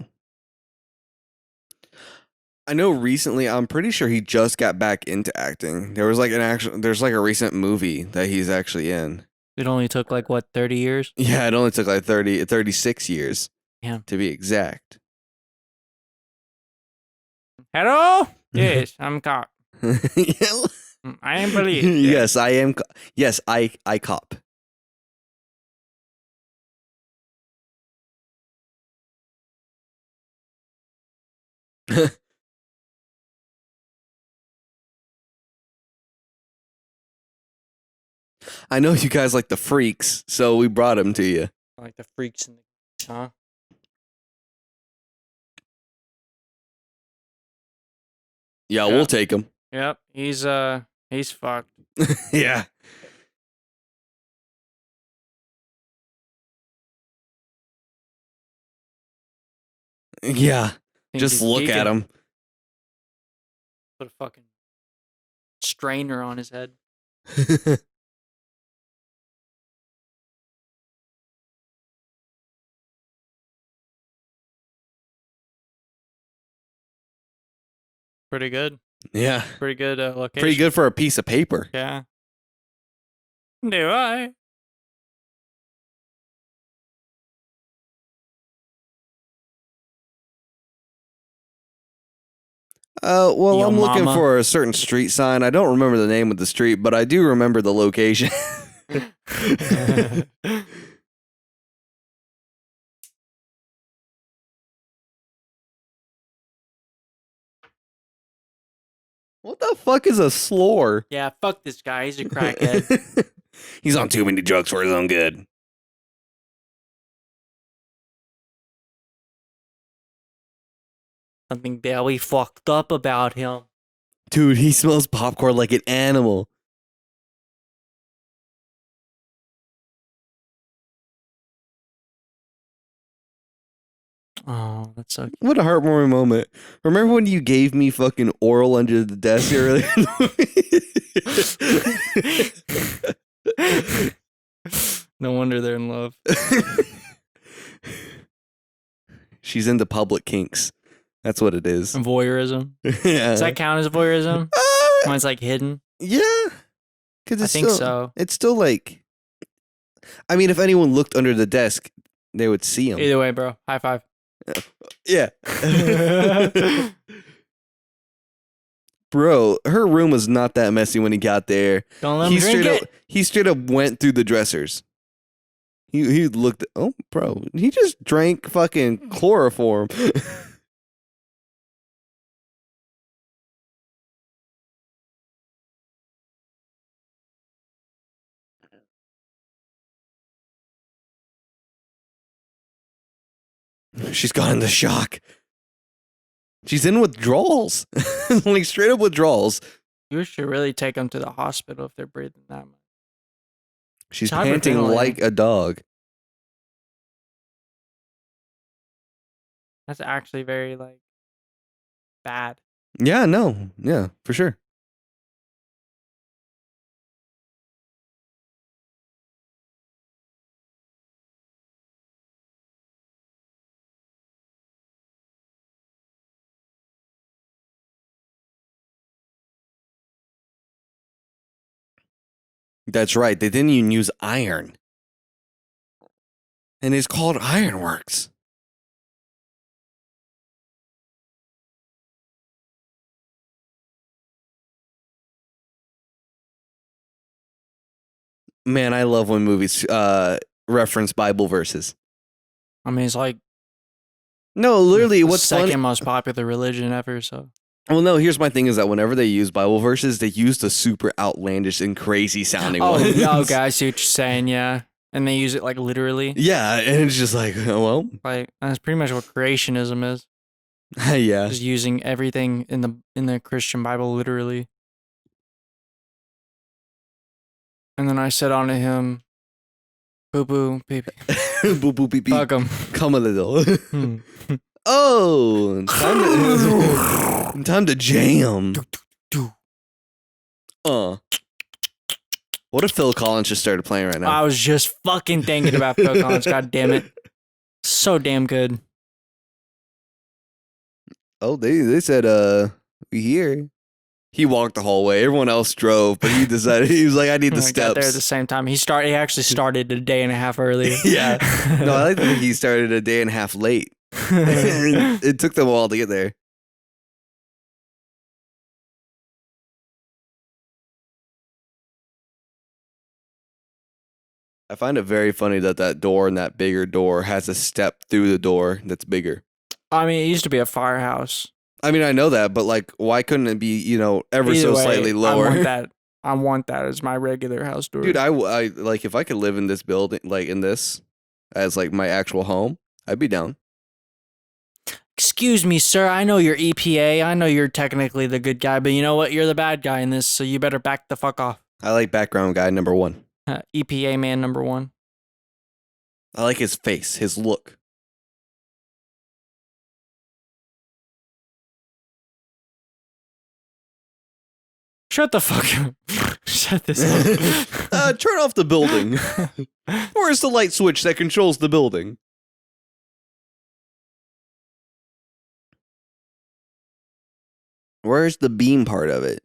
I know recently, I'm pretty sure he just got back into acting. There's like a recent movie that he's actually in. It only took like what, 30 years? Yeah, it only took like 36 years. Yeah. To be exact. Hello? Yes, I'm cop. I am police. Yes, I am. Yes, I cop. I know you guys like the freaks, so we brought him to you. Like the freaks in the huh? Yeah, we'll take him. Yep, he's fucked. Yeah. Yeah. Just look at him. Put a fucking strainer on his head. Pretty good. Yeah. Pretty good location. Pretty good for a piece of paper. Yeah. Do I? Well, Yo, I'm looking mama. for a certain street sign. I don't remember the name of the street, but I do remember the location. What the fuck is a slore? Yeah, fuck this guy. He's a crackhead. He's on too many drugs for his own good. Something very fucked up about him. Dude, he smells popcorn like an animal. Oh, that's so cute. What a heartwarming moment. Remember when you gave me fucking oral under the desk earlier? No wonder they're in love. She's into public kinks. That's what it is. Voyeurism. Yeah. Does that count as voyeurism? When it's like hidden? Yeah. Cause I think so. It's still like, I mean, if anyone looked under the desk, they would see him. Either way, bro. High five. Yeah. Bro, her room was not that messy when he got there. Don't let him drink it. He straight up went through the dressers. He looked. Oh, bro, he just drank fucking chloroform. She's gone into shock. She's in withdrawals, like straight up withdrawals. You should really take them to the hospital if they're breathing that much. She's panting like a dog. That's actually very like bad. Yeah, no, yeah, for sure. That's right. They didn't even use iron. And it's called Ironworks. Man, I love when movies reference Bible verses. I mean, it's like no, literally, what's second most popular religion ever. So, well, no. Here's my thing: is that whenever they use Bible verses, they use the super outlandish and crazy sounding ones. Oh, okay, I see what you're saying. Yeah, and they use it like literally. Yeah, and it's just like, oh, well, like that's pretty much what creationism is. Yeah, just using everything in the Christian Bible literally. And then I said onto him, boo boo, pee pee. Boo boo, pee pee. Fuck him. Come a little. Oh, time to jam. What if Phil Collins just started playing right now? I was just fucking thinking about Phil Collins. God damn it. So damn good. Oh, they said, we here. He walked the hallway. Everyone else drove, but he decided, he was like, I need the steps. Got there at the same time. He actually started a day and a half early. Yeah. No, I like to think he started a day and a half late. It took them a while to get there. I find it very funny that door and that bigger door has a step through the door that's bigger. I mean, it used to be a firehouse. I mean, I know that, but like, why couldn't it be, ever so slightly lower? I want that as my regular house door. Dude, I like, if I could live in this building, like in this, as like my actual home, I'd be down. Excuse me, sir. I know you're EPA. I know you're technically the good guy, but you know what? You're the bad guy in this, so you better back the fuck off. I like background guy number 1. EPA man number 1. I like his face, his look. Shut the fuck up. Shut this up. Turn off the building. Where's the light switch that controls the building? Where's the beam part of it?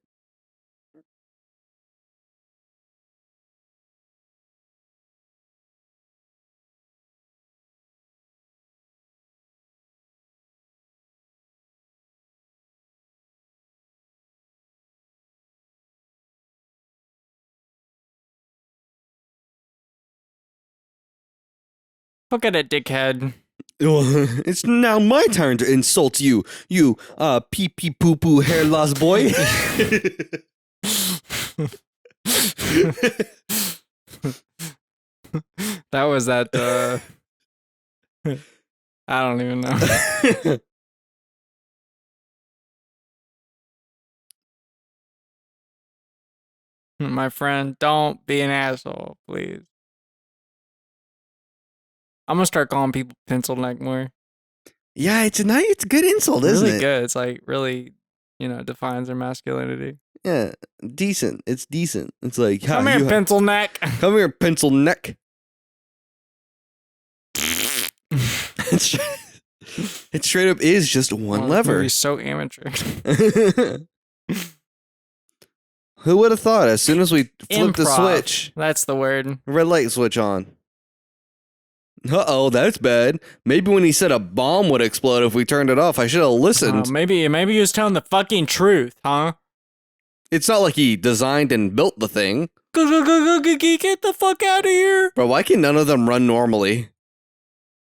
Look at it, dickhead. It's now my turn to insult you, pee pee poo poo hair loss boy. That was that, I don't even know. My friend, don't be an asshole, please. I'm gonna start calling people pencil neck more. Yeah, it's a good insult, isn't it? Really good. It's like really, defines their masculinity. Yeah, decent. It's decent. It's like, come here, pencil neck. Come here, pencil neck. It straight up is just one lever. He's so amateur. Who would have thought? As soon as we flip the switch, that's the word. Red light switch on. Uh-oh, that's bad. Maybe when he said a bomb would explode if we turned it off, I should have listened. Maybe he was telling the fucking truth, huh? It's not like he designed and built the thing. Get the fuck out of here. Bro, why can none of them run normally?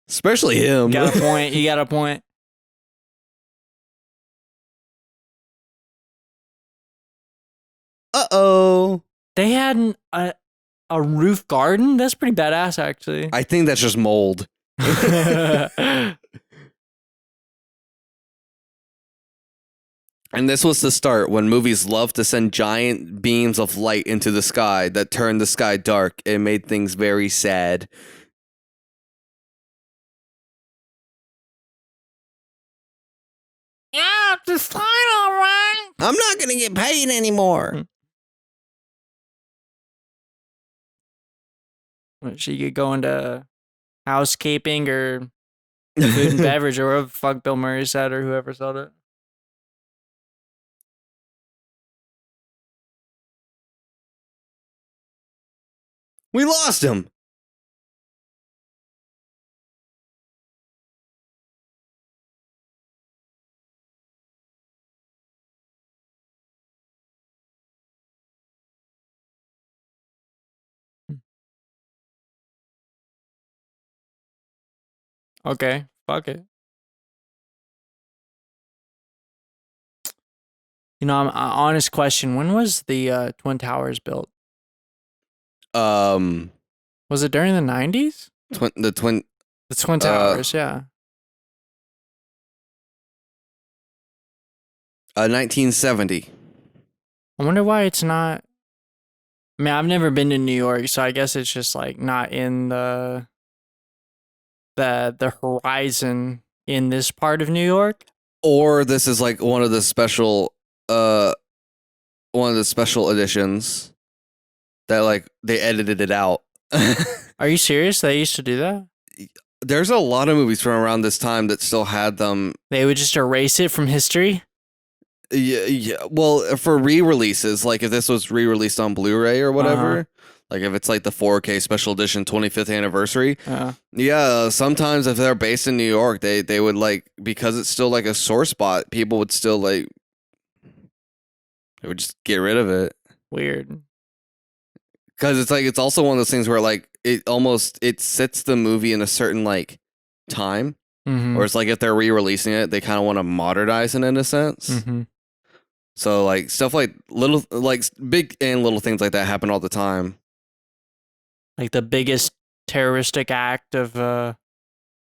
Especially him. You got a point. You got a point. Uh-oh. They had a roof garden? That's pretty badass, actually. I think that's just mold. And this was the start when movies loved to send giant beams of light into the sky that turned the sky dark and made things very sad. Yeah, it's fine, all right. I'm not going to get paid anymore. She could go into housekeeping or food and beverage or whatever the fuck Bill Murray said or whoever said it. We lost him. Okay, fuck it. You know, honest question. When was the Twin Towers built? Was it during the 90s? The Twin Towers, yeah. 1970. I wonder why it's not. I mean, I've never been to New York, so I guess it's just like not in the horizon in this part of New York. Or this is like one of the special editions that like they edited it out. Are you serious? They used to do that? There's a lot of movies from around this time that still had them. They would just erase it from history? Yeah. Well, for re-releases, like if this was re-released on Blu-ray or whatever, like if it's like the 4K special edition 25th anniversary, yeah, sometimes if they're based in New York, they would like, because it's still like a sore spot, people would still like, they would just get rid of it. Weird. Because it's like, it's also one of those things where like it sets the movie in a certain like time, or it's like if they're re-releasing it, they kind of want to modernize it in a sense. So like stuff like big and little things like that happen all the time. Like the biggest terroristic act of on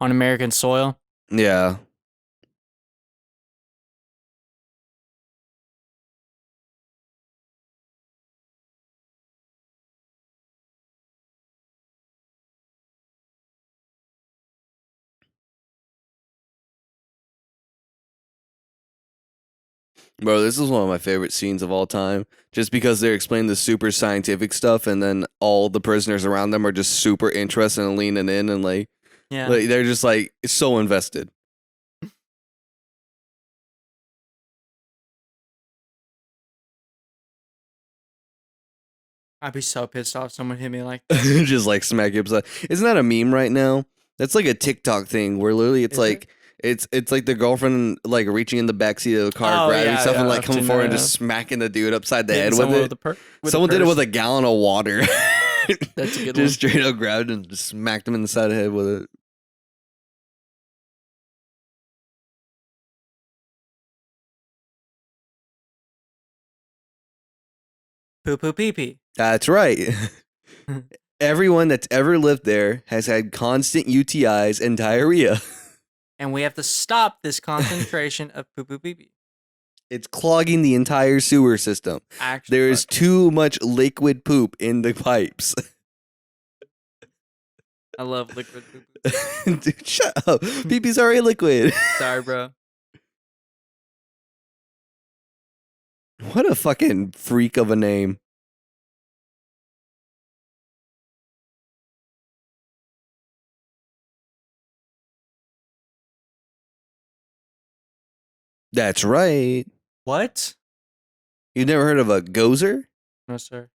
American soil. Yeah. Bro, this is one of my favorite scenes of all time. Just because they explain the super scientific stuff, and then all the prisoners around them are just super interested and leaning in, and like they're just like so invested. I'd be so pissed off if someone hit me like that. Just like smack you upside. Isn't that a meme right now? That's like a TikTok thing where literally it's like it's like the girlfriend like reaching in the backseat of the car, grabbing stuff and like coming forward and just smacking the dude upside the head with it. Someone did it with a gallon of water. That's a good one. Just straight up grabbed and just smacked him in the side of the head with it. Poo poo pee pee. That's right. Everyone that's ever lived there has had constant UTIs and diarrhea. And we have to stop this concentration of poo poo pee pee. It's clogging the entire sewer system. Actually, there is too much liquid poop in the pipes. I love liquid poo. Dude, shut up. Pee-pee's already liquid. Sorry, bro. What a fucking freak of a name. That's right. What? You never heard of a gozer? No, sir.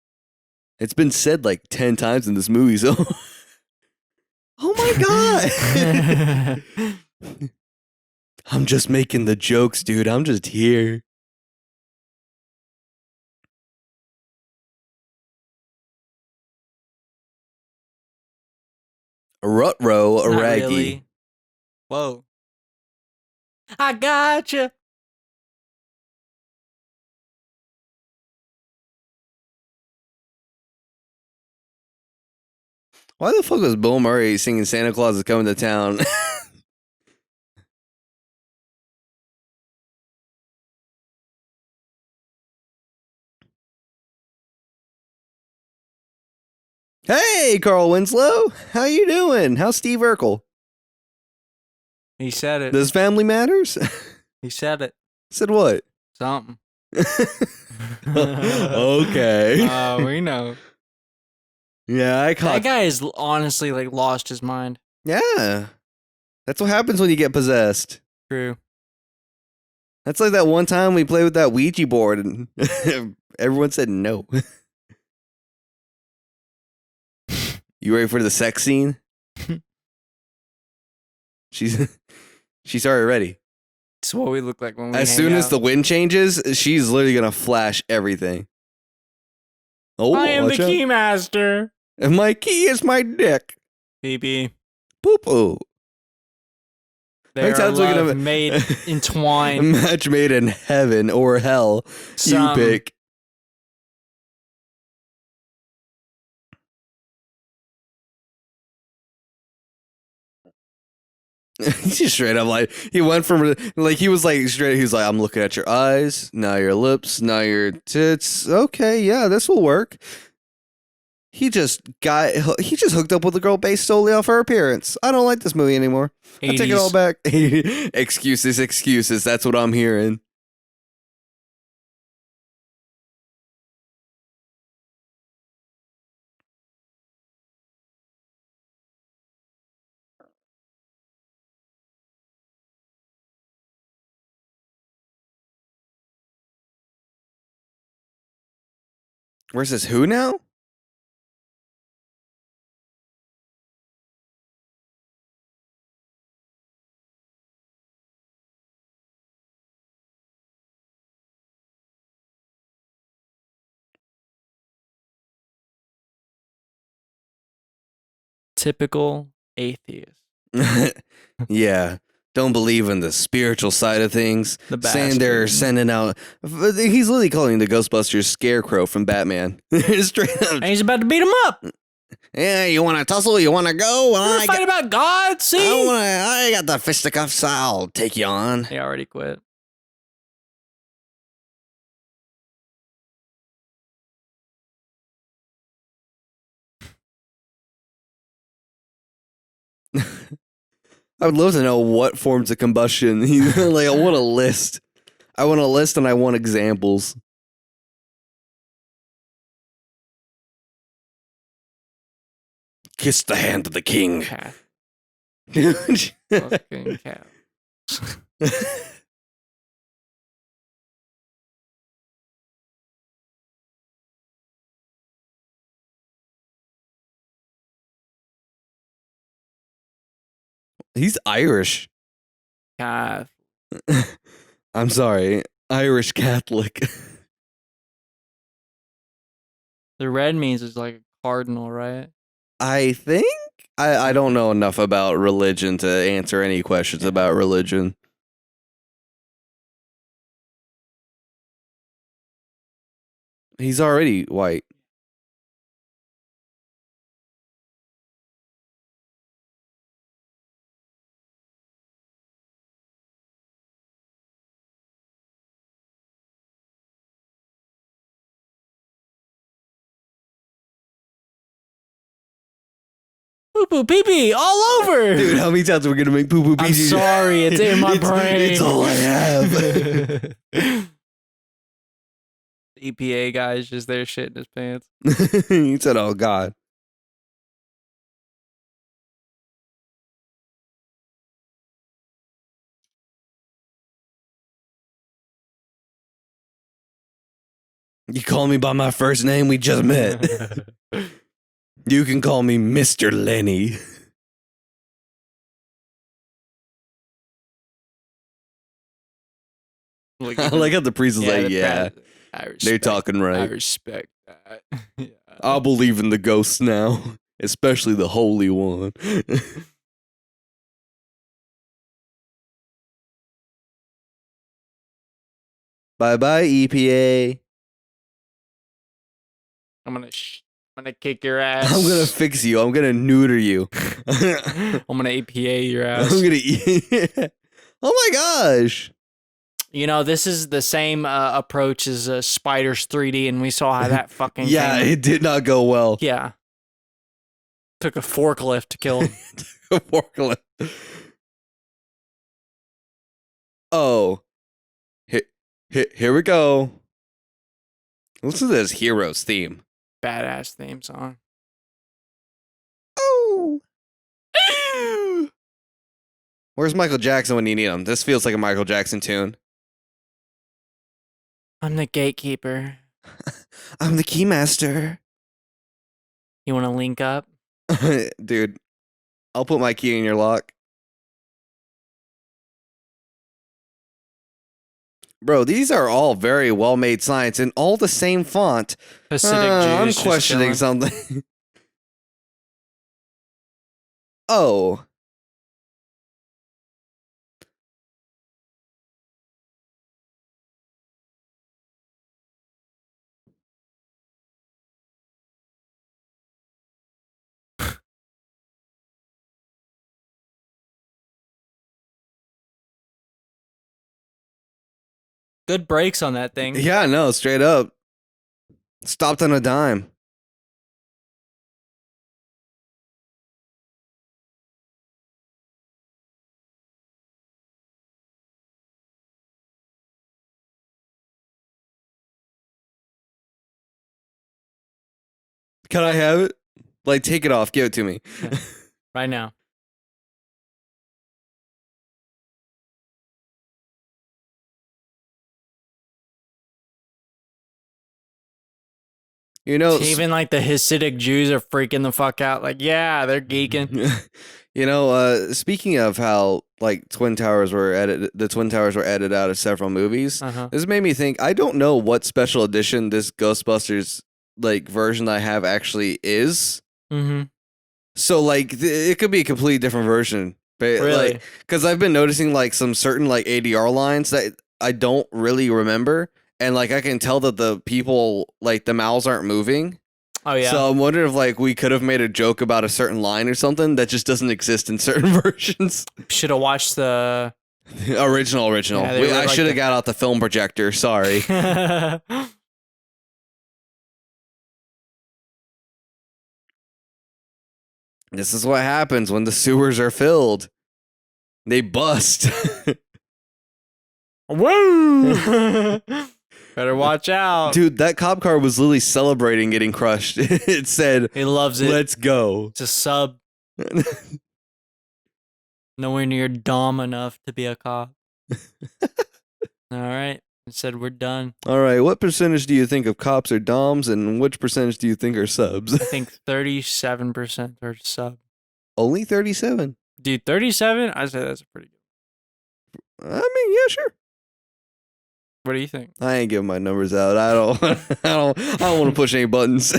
It's been said like 10 times in this movie, so. Oh my my god! I'm just making the jokes, dude. I'm just here. Rutro Not Aragi. really. Whoa. I gotcha. Why the fuck was Bill Murray singing Santa Claus is Coming to Town? Hey, Carl Winslow. How you doing? How's Steve Urkel? He said it. Does family matters? He said it. Said what? Something. Okay. We know. Yeah, I That caught. guy is honestly like lost his mind. Yeah. That's what happens when you get possessed. True. That's like that one time we played with that Ouija board and everyone said no. You ready for the sex scene? She's already ready. It's what we look like when we As hang soon as out. the wind changes, she's literally gonna flash everything. Oh, I am the watch out. keymaster. And my key is my dick. BB. Poo poo. They're times we gonna- love made entwined. Match made in heaven or hell. You pick. He's just straight up like he went from like he was like straight. He was like, I'm looking at your eyes, now your lips, now your tits. Okay, yeah, this will work. He just hooked up with a girl based solely off her appearance. I don't like this movie anymore. I take it all back. Excuses. That's what I'm hearing. Where's this who now? Typical atheist. Yeah. Don't believe in the spiritual side of things. The Saying they're bastard. sending out. He's literally calling the Ghostbusters Scarecrow from Batman. Straight up. And he's about to beat him up. Yeah, you want to tussle? You want to go? Well, We're fighting about God, see? I got the fisticuffs. I'll take you on. He already quit. I would love to know what forms of combustion. Like, I want a list. I want a list and I want examples. Kiss the hand of the king. Cat. Fucking cat. He's Irish. Cat. I'm sorry. Irish Catholic. The red means it's like a cardinal, right? I think? I don't know enough about religion to answer any questions about religion. He's already white. Poo poo pee pee all over. Dude, how many times are we gonna make poo poo I'm sorry, it's in my brain. It's all I have. The EPA guy is just there shitting his pants. He said, oh God. You call me by my first name, we just met. You can call me Mr. Lenny. Like, I like how the priest is like, the yeah, they're talking I right. respect that. Yeah. I'll believe in the ghosts now, especially the holy one. Bye bye, EPA. I'm gonna kick your ass. I'm gonna fix you. I'm gonna neuter you. I'm gonna APA your ass. I'm gonna eat. Oh my gosh. You know, this is the same approach as Spiders 3D, and we saw how that fucking Yeah, came. it did not go well. Yeah. Took a forklift to kill him. Forklift. Oh. Here we go. Listen to this Heroes theme. Badass theme song. Oh. Where's Michael Jackson when you need him? This feels like a Michael Jackson tune. I'm the gatekeeper. I'm the keymaster. You want to link up? Dude, I'll put my key in your lock. Bro, these are all very well-made signs and all the same font. Hasidic I'm Jews. questioning something. Oh. Good brakes on that thing. Yeah, no, straight up. Stopped on a dime. Can I have it? Like, take it off. Give it to me. Yeah. Right now. You know, Even like the Hasidic Jews are freaking the fuck out. Like, yeah, they're geeking. you know, speaking of how like the Twin Towers were edited out of several movies. This made me think. I don't know what special edition this Ghostbusters like version I have actually is. Mm-hmm. So like it could be a completely different version. But, Really? Like, because I've been noticing like some certain like ADR lines that I don't really remember, and like I can tell that the people like the mouths aren't moving. Oh yeah. So I'm wondering if like we could have made a joke about a certain line or something that just doesn't exist in certain versions. Should have watched the original. Yeah, I like should have got out the film projector. Sorry. This is what happens when the sewers are filled. They bust. Woo! Better watch out. Dude, that cop car was literally celebrating getting crushed. It said, He loves it. let's go. It's a sub. Nowhere near dumb enough to be a cop. All right. It said we're done. All right. What percentage do you think of cops are doms and which percentage do you think are subs? I think 37% are sub. Only 37? Dude, 37? I say that's pretty good. I mean, yeah, sure. What do you think? I ain't giving my numbers out. I don't want to push any buttons.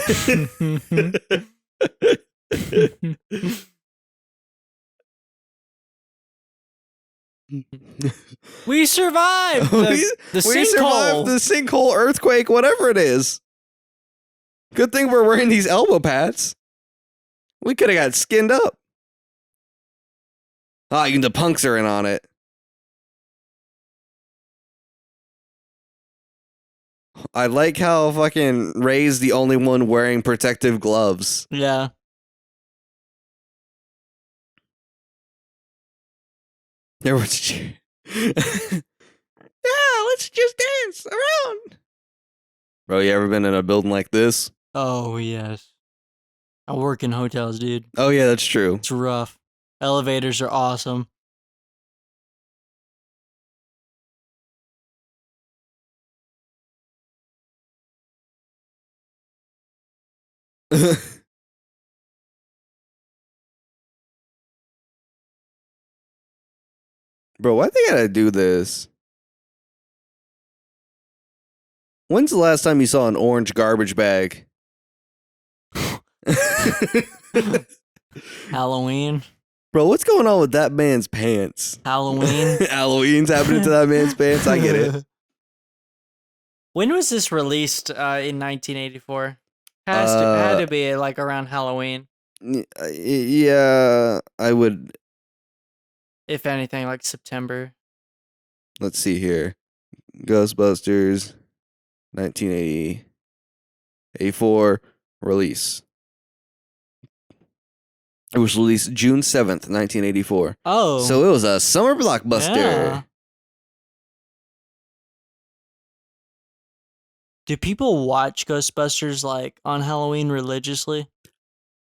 We survived the we survived sinkhole. the sinkhole, earthquake, whatever it is. Good thing we're wearing these elbow pads. We could have got skinned up. Ah, even the punks are in on it. I like how fucking Ray's the only one wearing protective gloves. Yeah. Everyone's cheering. Yeah, let's just dance around. Bro, you ever been in a building like this? Oh, yes. I work in hotels, dude. Oh, yeah, that's true. It's rough. Elevators are awesome. Bro, why they gotta do this? When's the last time you saw an orange garbage bag? Halloween. Bro, what's going on with that man's pants? Halloween. Halloween's happening to that man's pants. I get it. When was this released in 1984? Had to be like around Halloween. Yeah, I would. If anything, like September. Let's see here. Ghostbusters, 1984 release. It was released June 7th, 1984. Oh. So it was a summer blockbuster. Yeah. Do people watch Ghostbusters like on Halloween religiously?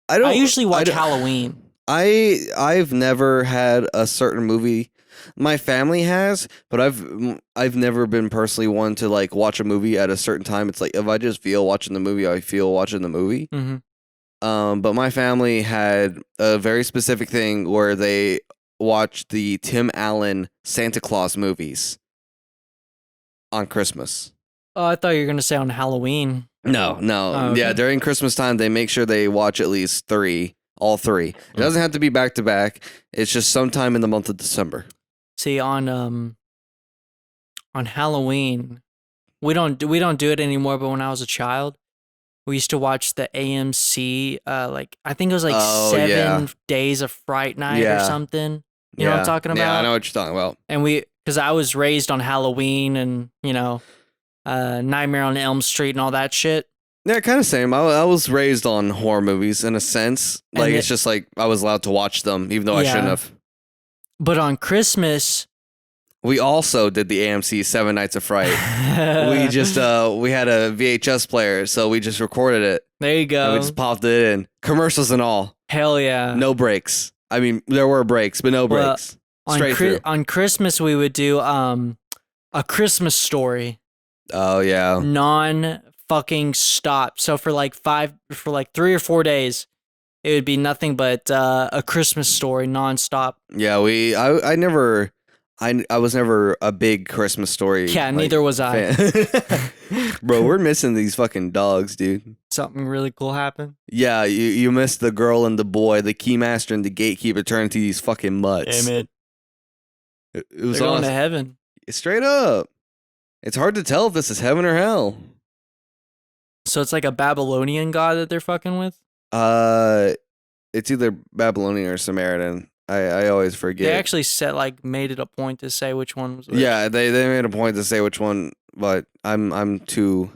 I usually watch Halloween. I've never had a certain movie. My family has, but I've never been personally one to like watch a movie at a certain time. It's like if I just feel watching the movie, I feel watching the movie. Mm-hmm. But my family had a very specific thing where they watched the Tim Allen Santa Claus movies on Christmas. Oh, I thought you were gonna say on Halloween. No. Oh, okay. Yeah, during Christmas time, they make sure they watch at least all three. It doesn't have to be back to back. It's just sometime in the month of December. See, on Halloween, we don't do it anymore. But when I was a child, we used to watch the AMC. Like I think it was like 7 Days of Fright Night or something. You know what I'm talking about? Yeah, I know what you're talking about. And because I was raised on Halloween and Nightmare on Elm Street and all that shit. Yeah, kind of same. I was raised on horror movies in a sense. Like it's just like I was allowed to watch them, even though I shouldn't have. But on Christmas, we also did the AMC 7 Nights of Fright. We just we had a VHS player, so we just recorded it. There you go. And we just popped it in, commercials and all. Hell yeah. No breaks. I mean, there were breaks, but no breaks. Straight through. On Christmas, we would do A Christmas Story. Oh yeah. Non-fucking stop. So for like 3 or 4 days, it would be nothing but A Christmas Story non-stop. Yeah, I was never a big Christmas Story. Yeah, neither was I. Bro, we're missing these fucking dogs, dude. Something really cool happened. Yeah, you missed the girl and the boy, the keymaster and the gatekeeper turn into these fucking mutts. Damn it. It was They're going to heaven. Straight up. It's hard to tell if this is heaven or hell. So it's like a Babylonian god that they're fucking with? It's either Babylonian or Samaritan. I always forget. They actually made it a point to say which one was which. Yeah, they made a point to say which one, but I'm too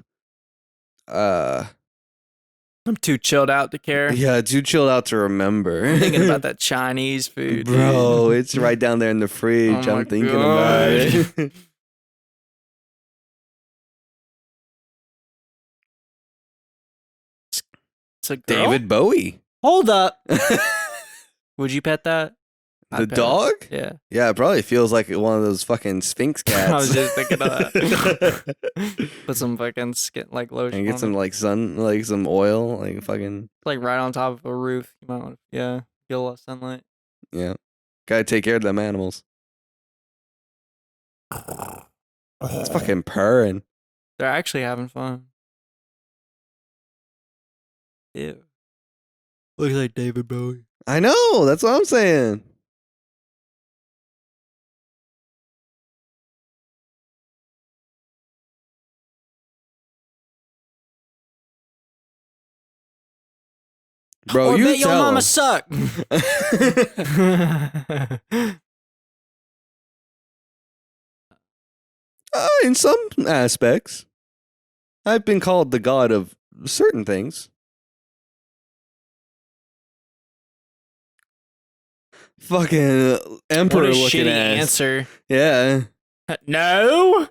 chilled out to care. Yeah, too chilled out to remember. I'm thinking about that Chinese food. Bro, it's right down there in the fridge. I'm thinking about it. It's a girl? David Bowie. Hold up. Would you pet that? The dog? Yeah. Yeah, it probably feels like one of those fucking Sphinx cats. I was just thinking of that. Put some fucking skin, lotion and get some some oil, fucking. Right on top of a roof. You might want get a lot of sunlight. Yeah. Gotta take care of them animals. It's fucking purring. They're actually having fun. Ew. Looks like David Bowie. I know, that's what I'm saying. Bro, bet your mama suck. In some aspects. I've been called the god of certain things. Fucking emperor looking ass. Answer. Yeah. No.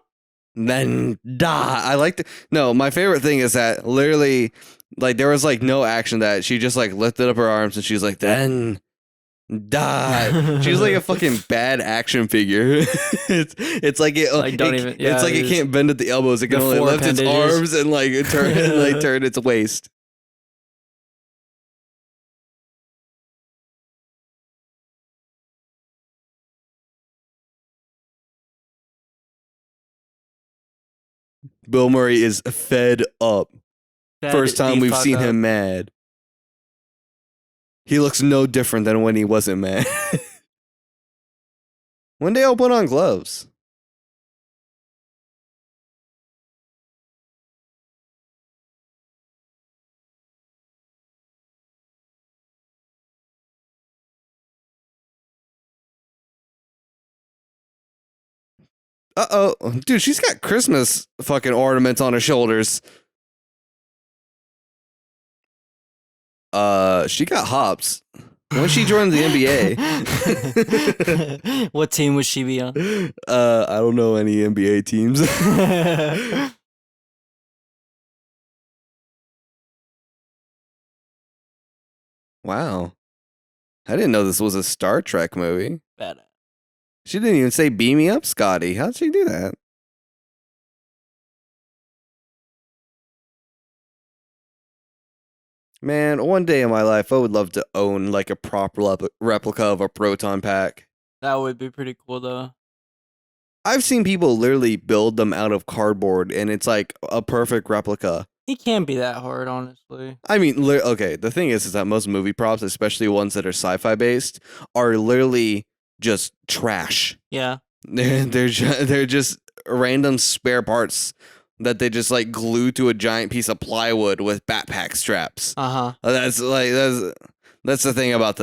Then die. No, my favorite thing is that literally, there was no action that she just lifted up her arms and she's like, then die. She's like a fucking bad action figure. it's like it. It's like it can't bend at the elbows. It can only lift its arms and turn its waist. Bill Murray is fed up. First time we've seen him mad. He looks no different than when he wasn't mad. One day I'll put on gloves. Uh-oh. Dude, she's got Christmas fucking ornaments on her shoulders. She got hops. When she joined the NBA. What team would she be on? I don't know any NBA teams. Wow. I didn't know this was a Star Trek movie. Badass. She didn't even say beam me up, Scotty. How'd she do that? Man, one day in my life, I would love to own like a proper replica of a proton pack. That would be pretty cool, though. I've seen people literally build them out of cardboard, and it's like a perfect replica. It can't be that hard, honestly. I mean, okay, the thing is that most movie props, especially ones that are sci-fi based, are literally just trash. Yeah. They're just random spare parts that they just like glue to a giant piece of plywood with backpack straps. That's the thing about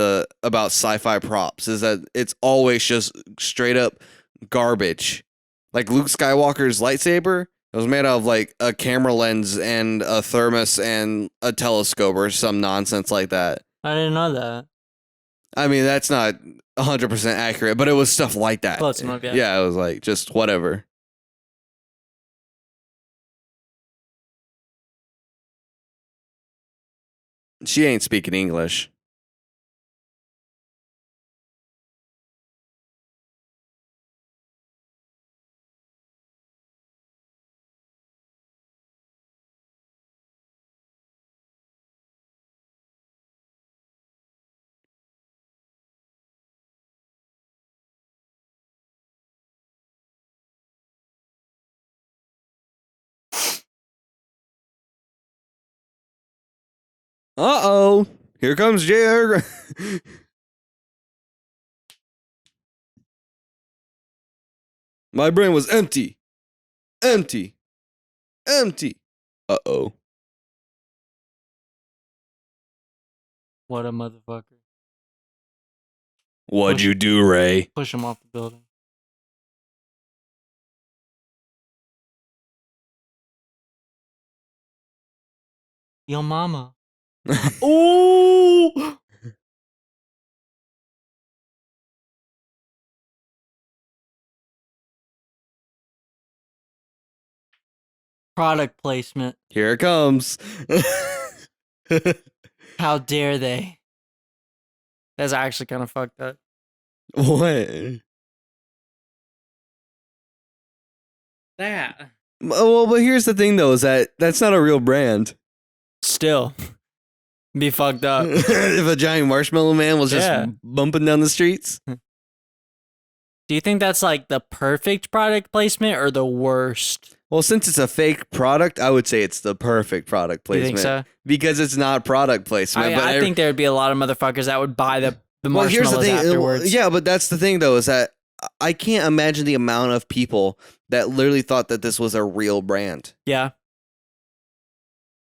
sci-fi props, is that it's always just straight up garbage. Like Luke Skywalker's lightsaber, it was made out of like a camera lens and a thermos and a telescope or some nonsense like that. I didn't know that. I mean, that's not 100% accurate, but it was stuff like that. Close enough, yeah. Yeah, it was like just whatever. She ain't speaking English. Uh-oh. Here comes J.R. My brain was empty. Empty. Empty. Uh-oh. What a motherfucker. What'd you do, Ray? Push him off the building. Yo, mama. Ooh! Product placement. Here it comes. How dare they? That's actually kind of fucked up. What? That. Well, but here's the thing, though, is that that's not a real brand. Still. Be fucked up. If a giant marshmallow man was just bumping down the streets. Do you think that's like the perfect product placement or the worst? Well, since it's a fake product, I would say it's the perfect product placement. You think so? Because it's not product placement. I think there would be a lot of motherfuckers that would buy the marshmallows afterwards. Yeah, but that's the thing, though, is that I can't imagine the amount of people that literally thought that this was a real brand. Yeah.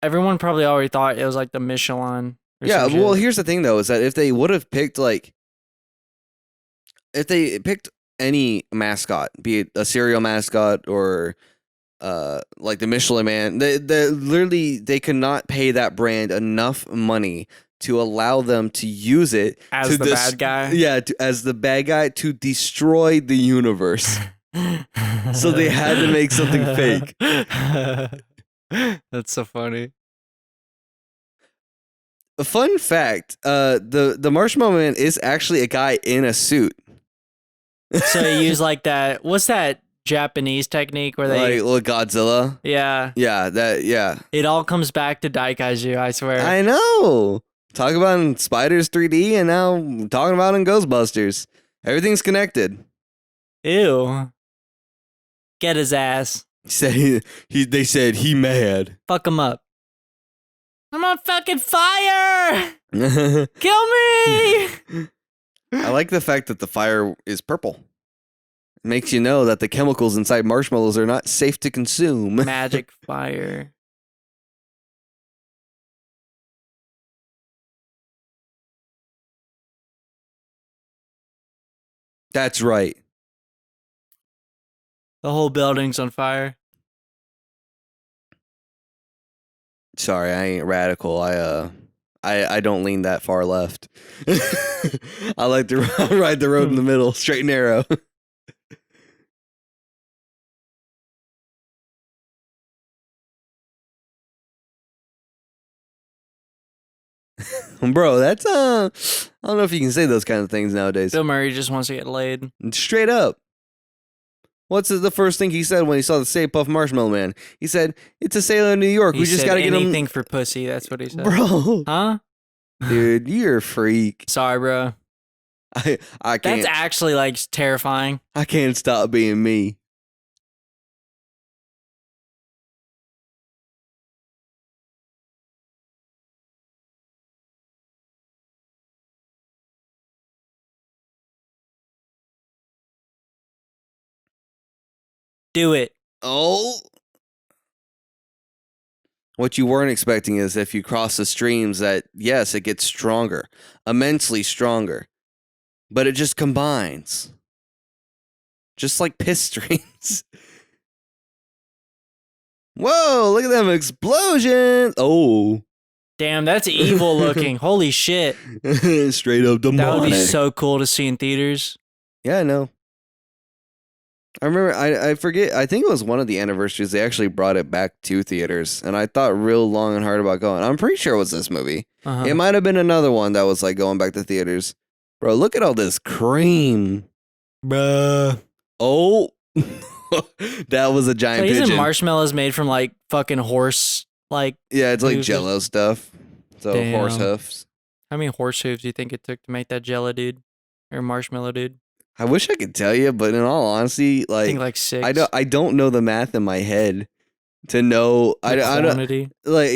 Everyone probably already thought it was like the Michelin. Yeah, well, here's the thing, though, is that if they would have picked, like, if they picked any mascot, be it a cereal mascot or like the Michelin Man, they literally they could not pay that brand enough money to allow them to use it as the bad guy. Yeah, as the bad guy to destroy the universe. So they had to make something fake. That's so funny. A fun fact: the Marshmallow Man is actually a guy in a suit. So he used like that. What's that Japanese technique where they like Godzilla? Yeah. Yeah. It all comes back to Daikaiju, I swear. I know. Talk about in Spiders 3D, and now talking about in Ghostbusters. Everything's connected. Ew. Get his ass. They said he mad. Fuck him up. I'm on fucking fire! I Kill me! like the fact that the fire is purple. It makes you know that the chemicals inside marshmallows are not safe to consume. Magic fire. That's right. The whole building's on fire. Sorry, I ain't radical. I don't lean that far left. I like to ride the road in the middle, straight and narrow. Bro, that's I don't know if you can say those kind of things nowadays. Bill Murray just wants to get laid. Straight up. What's the first thing he said when he saw the Stay Puft Marshmallow Man? He said, "It's a sailor in New York. He we just said got to get him anything for pussy." That's what he said. Bro. Huh? Dude, you're a freak. Sorry, bro. I can't. That's actually like terrifying. I can't stop being me. Do it. Oh. What you weren't expecting is if you cross the streams that, yes, it gets stronger. Immensely stronger. But it just combines. Just like piss streams. Whoa, look at them explosions. Oh. Damn, that's evil looking. Holy shit. Straight up demonic. That would be so cool to see in theaters. Yeah, I know. I remember, I forget, I think it was one of the anniversaries, they actually brought it back to theaters, and I thought real long and hard about going. I'm pretty sure it was this movie. Uh-huh. It might have been another one that was like going back to theaters. Bro, look at all this cream. Bruh. Oh. That was a giant Isn't pigeon. marshmallows made from like fucking horse, like... Yeah, it's like hooves? Jello stuff. So Damn. horse hoofs. How many horse hooves do you think it took to make that Jello dude? Or marshmallow dude? I wish I could tell you, but in all honesty, I like think like 6. I don't know the math in my head to know. I don't Quantity.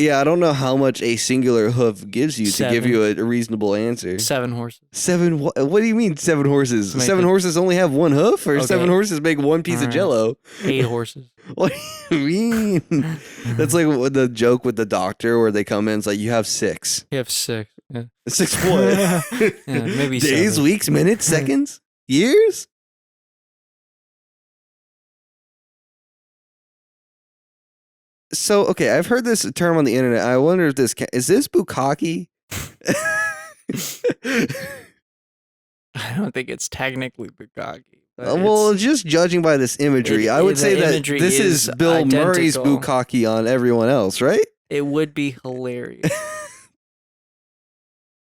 I don't know how much a singular hoof gives you 7. to give you a reasonable answer. 7 horses. 7. What do you mean 7 horses? Make 7 it- horses only have 1 hoof, or Okay. 7 horses make 1 piece of Alright. Jello? 8 horses. What do you mean? That's like the joke with the doctor where they come in. It's like you have 6. You have 6. Yeah. 6 what? Yeah, maybe Days, 7. weeks, minutes, seconds, years. So, okay, I've heard this term on the internet. I wonder if is this bukkake? I don't think it's technically bukkake. Well, just judging by this imagery, I would say the that imagery this is Bill Murray's identical. bukkake on everyone else, right? It would be hilarious.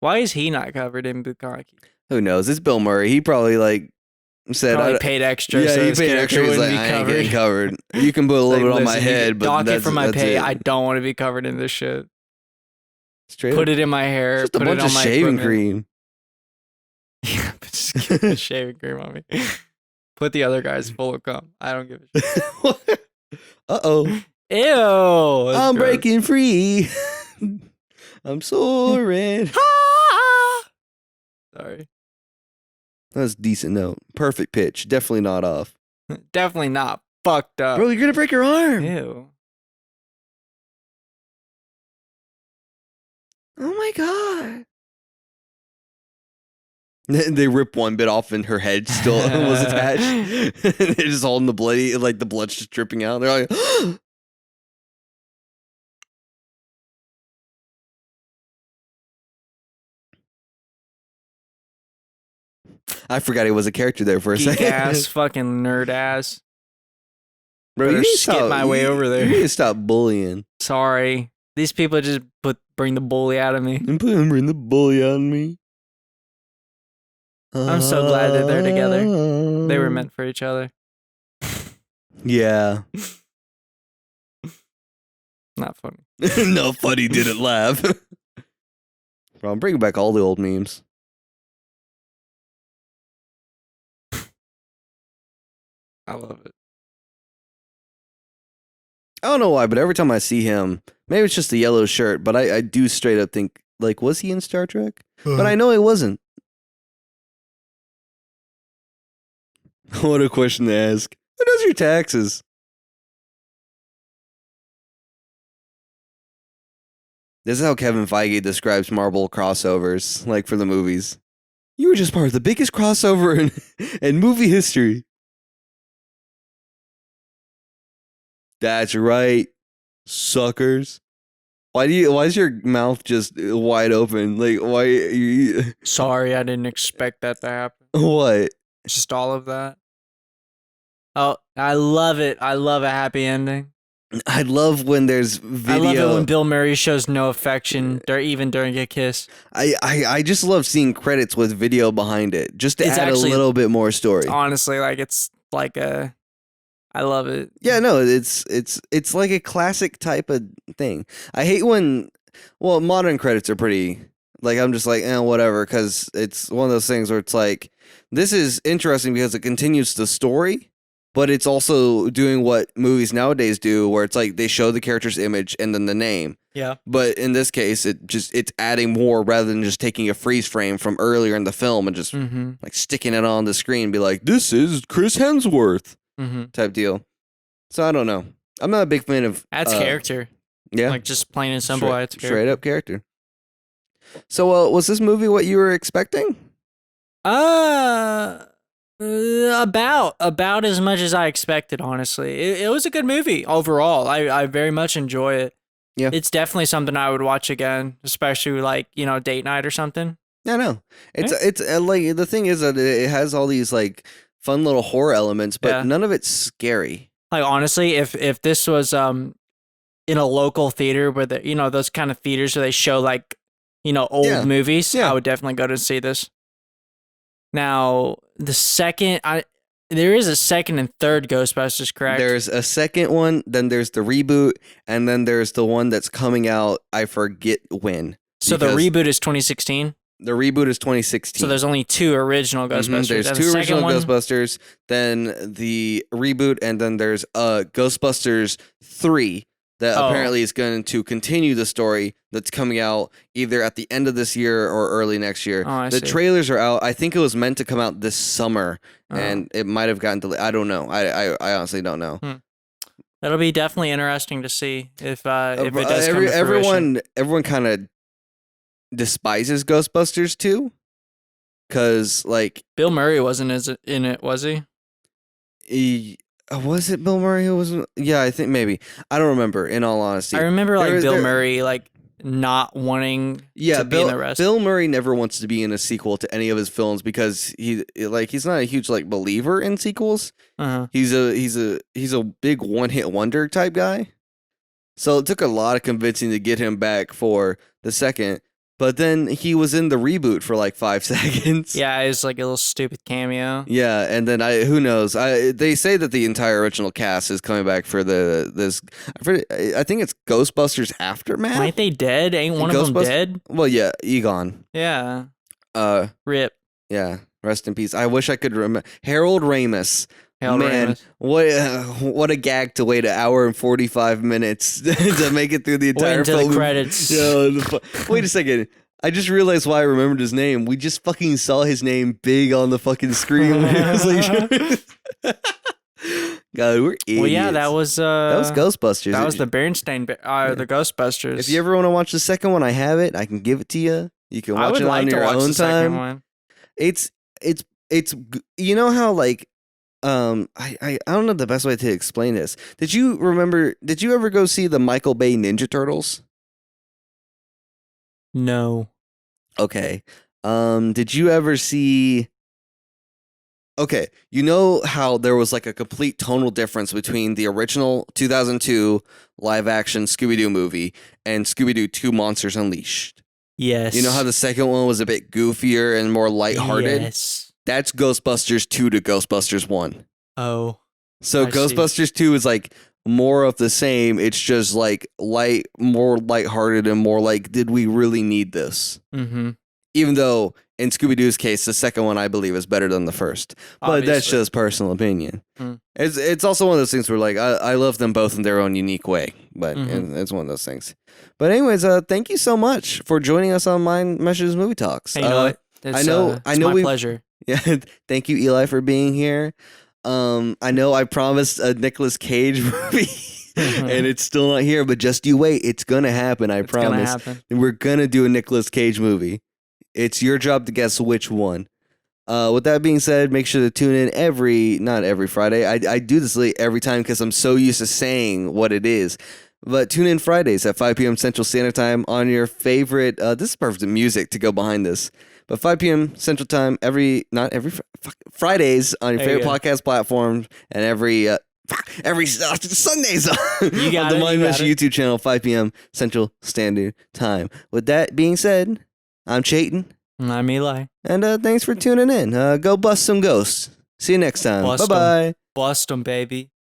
Why is he not covered in bukkake? Who knows? It's Bill Murray. He probably like said, Probably paid extra. yeah, so he his paid character extra. He's wouldn't like, be I ain't getting covered. You can put a little Like, bit on my listen, you head, but dock that's it for my that's pay. it. I don't want to be covered in this shit. Straight Put up. it in my hair. Just a put bunch it on of my shaving equipment. cream. Yeah, but just get the shaving cream on me. Put the other guys full of cum. I don't give a shit. Uh-oh. Ew. that's I'm gross. breaking free. I'm soaring. Sorry. That's a decent note. Perfect pitch. Definitely not off. Definitely not fucked up. Bro, you're going to break your arm. Ew. Oh my God. They rip one bit off and her head still was attached. They're just holding the bloody, like the blood's just dripping out. They're like, I forgot he was a character there for a Geek second. ass, fucking nerd ass. Bro, Better you need to skip stop, my way over there. You need to stop bullying. Sorry. These people just bring the bully out of me. And bring the bully on me. I'm so glad that they're together. They were meant for each other. Yeah. Not funny. No funny didn't laugh. Bro, I'm bringing back all the old memes. I love it. I don't know why, but every time I see him, maybe it's just the yellow shirt, but I do straight up think, like, was he in Star Trek? But I know he wasn't. What a question to ask. Who does your taxes? This is how Kevin Feige describes Marvel crossovers, like for the movies. You were just part of the biggest crossover in movie history. That's right, suckers. Why is your mouth just wide open? Like, why? Sorry, I didn't expect that to happen. What? Just all of that. Oh, I love it. I love a happy ending. I love when there's video. I love it when Bill Murray shows no affection, even during a kiss. I just love seeing credits with video behind it, just to add actually, a little bit more story. Honestly, like it's like a. I love it. Yeah, no, it's like a classic type of thing. I hate when, well, modern credits are pretty, like, I'm just like, whatever, because it's one of those things where it's like, this is interesting because it continues the story, but it's also doing what movies nowadays do, where it's like they show the character's image and then the name. Yeah. But in this case, it's adding more rather than just taking a freeze frame from earlier in the film and just like sticking it on the screen and be like, this is Chris Hemsworth. Type deal. So I don't know. I'm not a big fan of adds character. Yeah, like just plain and simple. Straight up character. So, was this movie what you were expecting? About as much as I expected. Honestly, it was a good movie overall. I very much enjoy it. Yeah, it's definitely something I would watch again, especially like date night or something. Yeah, no, it's like the thing is that it has all these like fun little horror elements, but none of it's scary. Like, honestly, if this was in a local theater where those kind of theaters where they show like old movies, I would definitely go to see this. Now, the second there is a second and third Ghostbusters, correct? There's a second one, then there's the reboot, and then there's the one that's coming out, I forget when. So the reboot is 2016? The reboot is 2016. So there's only two original Ghostbusters. There's two original Ghostbusters, then the reboot, and then there's Ghostbusters 3 that apparently is going to continue the story that's coming out either at the end of this year or early next year. The trailers are out. I think it was meant to come out this summer, and it might have gotten delayed. I don't know. I honestly don't know. That'll be definitely interesting to see if it does come to fruition. Everyone kind of despises Ghostbusters 2 because like Bill Murray wasn't in it, was he? Was it Bill Murray who was? Yeah, I think maybe. I don't remember. In all honesty, I remember Bill Murray like not wanting to be in the rest. Bill Murray never wants to be in a sequel to any of his films because he's not a huge like believer in sequels. He's a big one-hit wonder type guy. So it took a lot of convincing to get him back for the second. But then he was in the reboot for like 5 seconds. Yeah, it was like a little stupid cameo. Yeah, and then who knows? They say that the entire original cast is coming back for this. I think it's Ghostbusters Aftermath. Ain't they dead? Ain't one of them dead? Well, yeah, Egon. Yeah. RIP. Yeah, rest in peace. I wish I could remember Harold Ramis. Man, what a gag to wait 1 hour and 45 minutes to make it through the entire film. The credits. Wait a second. I just realized why I remembered his name. We just fucking saw his name big on the fucking screen. God, we're idiots. Well, yeah, that was Ghostbusters. That was the Bernstein, the Ghostbusters. If you ever want to watch the second one, I have it. I can give it to you. You can watch it on your own time. It's you know how like I don't know the best way to explain this. Did you ever go see the Michael Bay Ninja Turtles? No. Okay. Did you ever see? Okay, you know how there was like a complete tonal difference between the original 2002 live action Scooby-Doo movie and Scooby-Doo 2 Monsters Unleashed? Yes. You know how the second one was a bit goofier and more lighthearted? Yes. That's Ghostbusters 2 to Ghostbusters 1. Oh. So Ghostbusters 2 is like more of the same. It's just like more lighthearted and more like, did we really need this? Mm-hmm. Even though in Scooby-Doo's case, the second one I believe is better than the first. But that's Obviously. just personal opinion. Mm. It's also one of those things where like I love them both in their own unique way. But Mhm. it's one of those things. But anyways, thank you so much for joining us on MindMesh's Movie Talks. Hey, you know what? I know It's my pleasure. Yeah, thank you, Eli, for being here. I know I promised a Nicolas Cage movie. And it's still not here, but just you wait. It's gonna happen, I promise. It's gonna happen. We're gonna do a Nicolas Cage movie. It's your job to guess which one. With that being said, make sure to tune in not every Friday. I do this late every time because I'm so used to saying what it is. But tune in Fridays at 5 p.m. Central Standard Time on your favorite. This is perfect music to go behind this. But 5 p.m. Central Time Fridays on your favorite podcast platform, and every Sundays on the MindMesh YouTube channel, 5 p.m. Central Standard Time. With that being said, I'm Chayton. I'm Eli. And thanks for tuning in. Go bust some ghosts. See you next time. Bye-bye. Bust 'em, baby.